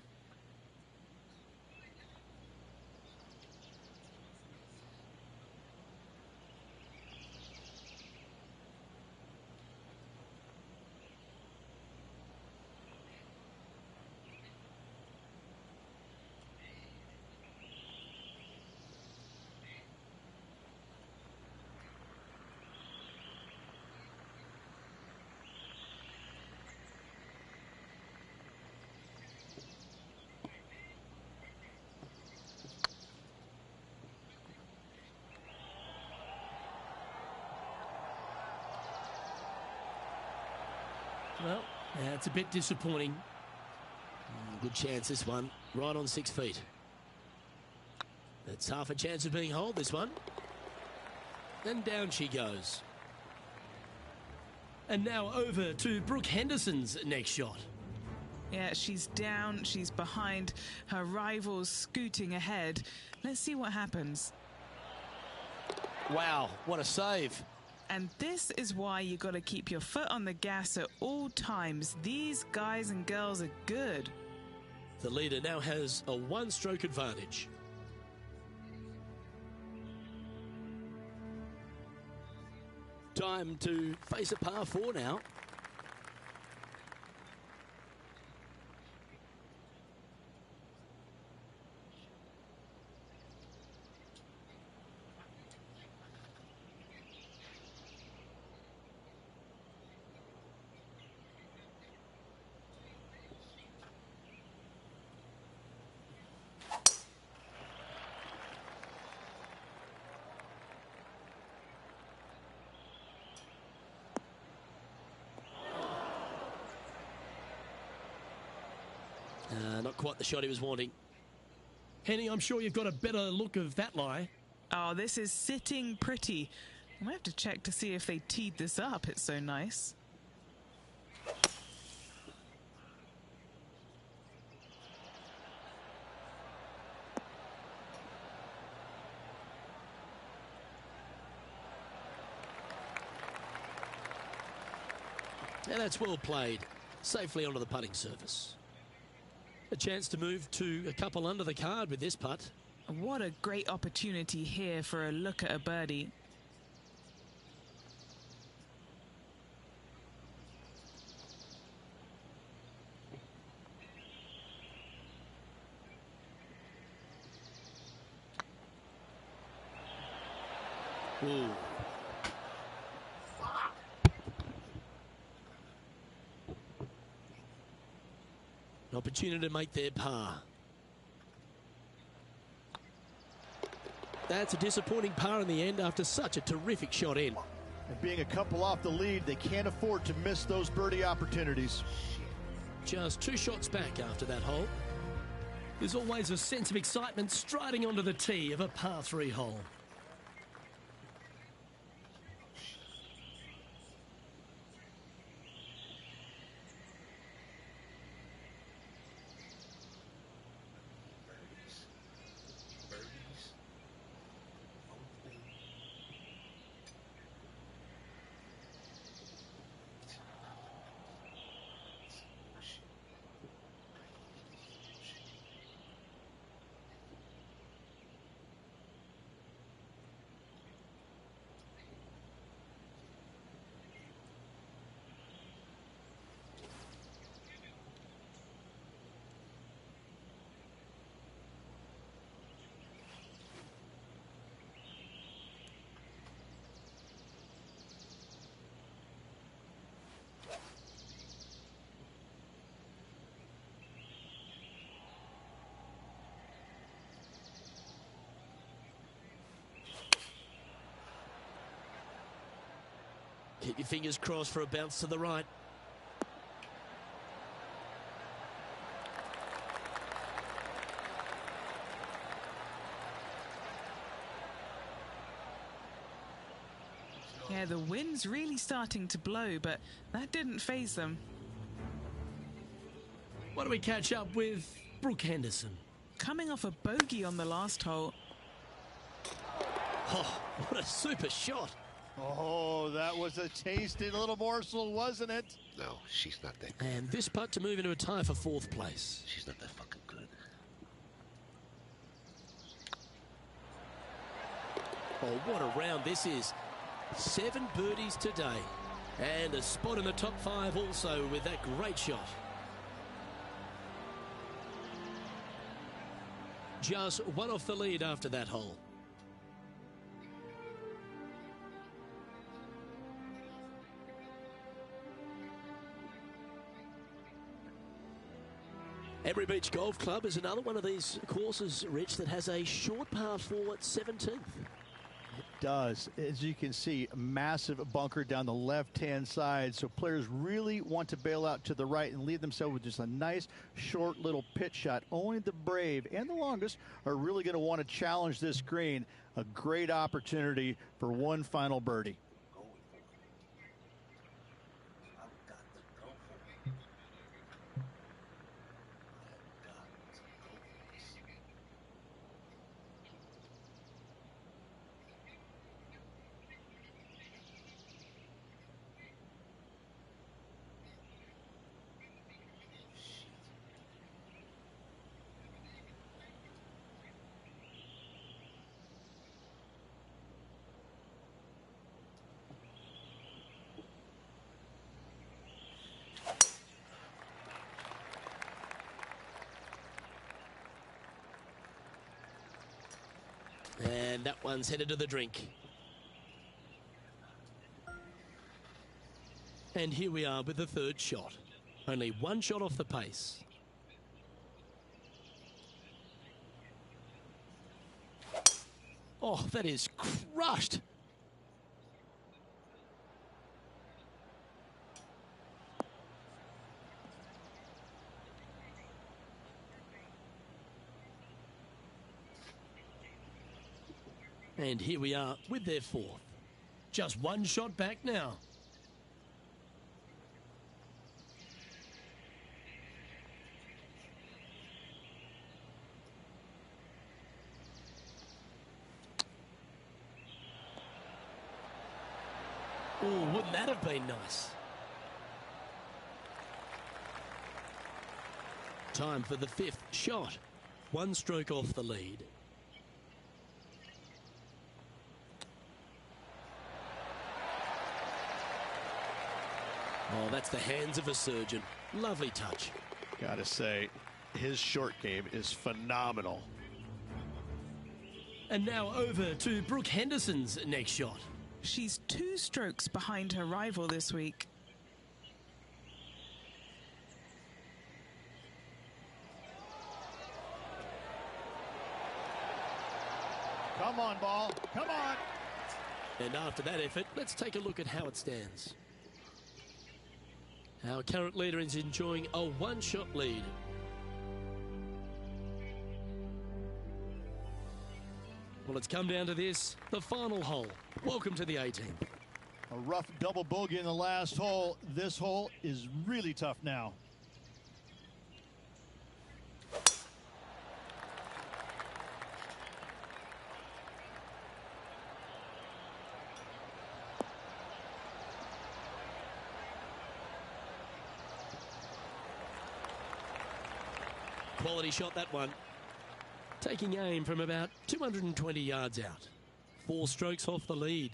Well, that's a bit disappointing. Good chance this one, right on 6 feet. That's half a chance of being holed, this one. And down she goes. And now over to Brooke Henderson's next shot. Yeah, she's down, she's behind, her rivals scooting ahead. Let's see what happens. Wow, what a save. And this is why you got to keep your foot on the gas at all times. These guys and girls are good. The leader now has a one-stroke advantage. Time to face a par 4 now. Not quite the shot he was wanting. Henny, I'm sure you've got a better look of that lie. Oh, this is sitting pretty. I might have to check to see if they teed this up. It's so nice. And that's well played, safely onto the putting surface. A chance to move to a couple under the card with this putt. What a great opportunity here for a look at a birdie. Ooh. An opportunity to make their par. That's a disappointing par in the end after such a terrific shot in. And being a couple off the lead, they can't afford to miss those birdie opportunities. Just 2 shots back after that hole. There's always a sense of excitement striding onto the tee of a par 3 hole. Keep your fingers crossed for a bounce to the right. Yeah, the wind's really starting to blow, but that didn't faze them. Why do we catch up with Brooke Henderson? Coming off a bogey on the last hole. Oh, what a super shot. Oh, that was a tasty little morsel, wasn't it? No, she's not that good. And this putt to move into a tie for 4th place. She's not that fucking good. Oh, what a round this is. 7 birdies today. And a spot in the top 5 also with that great shot. Just 1 off the lead after that hole. Emery Beach Golf Club is another one of these courses, Rich, that has a short par 4 at 17th. It does. As you can see, a massive bunker down the left-hand side. So players really want to bail out to the right and leave themselves with just a nice, short little pitch shot. Only the brave and the longest are really going to want to challenge this green. A great opportunity for one final birdie. And that one's headed to the drink. And here we are with the 3rd shot. Only 1 shot off the pace. Oh, that is crushed. And here we are with their 4th. Just 1 shot back now. Oh, wouldn't that have been nice? Time for the fifth shot. 1 stroke off the lead. Oh, that's the hands of a surgeon. Lovely touch. Gotta say, his short game is phenomenal. And now over to Brooke Henderson's next shot. She's 2 strokes behind her rival this week. Come on, ball. Come on. And after that effort, let's take a look at how it stands. Our current leader is enjoying a 1-shot lead. Well, it's come down to this, the final hole. Welcome to the 18th. A rough double bogey in the last hole. This hole is really tough now. Quality shot, that one. Taking aim from about 220 yards out. 4 strokes off the lead.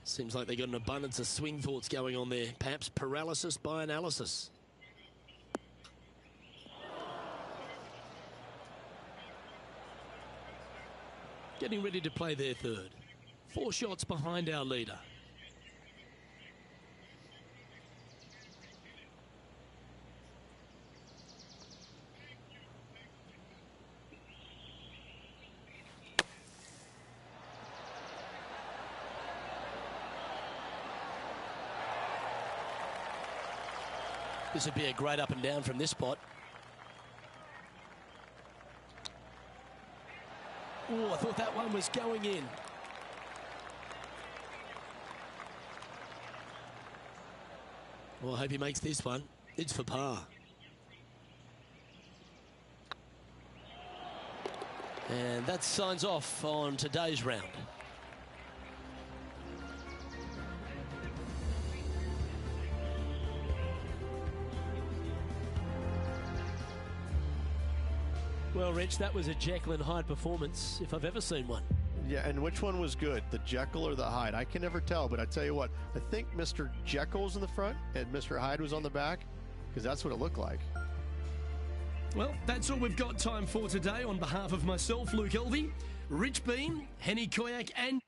Seems like they got an abundance of swing thoughts going on there. Perhaps paralysis by analysis. Getting ready to play their third. 4 shots behind our leader. This would be a great up and down from this spot. Oh, I thought that one was going in. Well, I hope he makes this one. It's for par. And that signs off on today's round. Well, Rich, that was a Jekyll and Hyde performance, if I've ever seen one. Yeah, and which one was good, the Jekyll or the Hyde? I can never tell, but I tell you what, I think Mr. Jekyll's in the front and Mr. Hyde was on the back, because that's what it looked like. Well, that's all we've got time for today. On behalf of myself, Luke Elvey, Rich Bean, Henny Koyak, and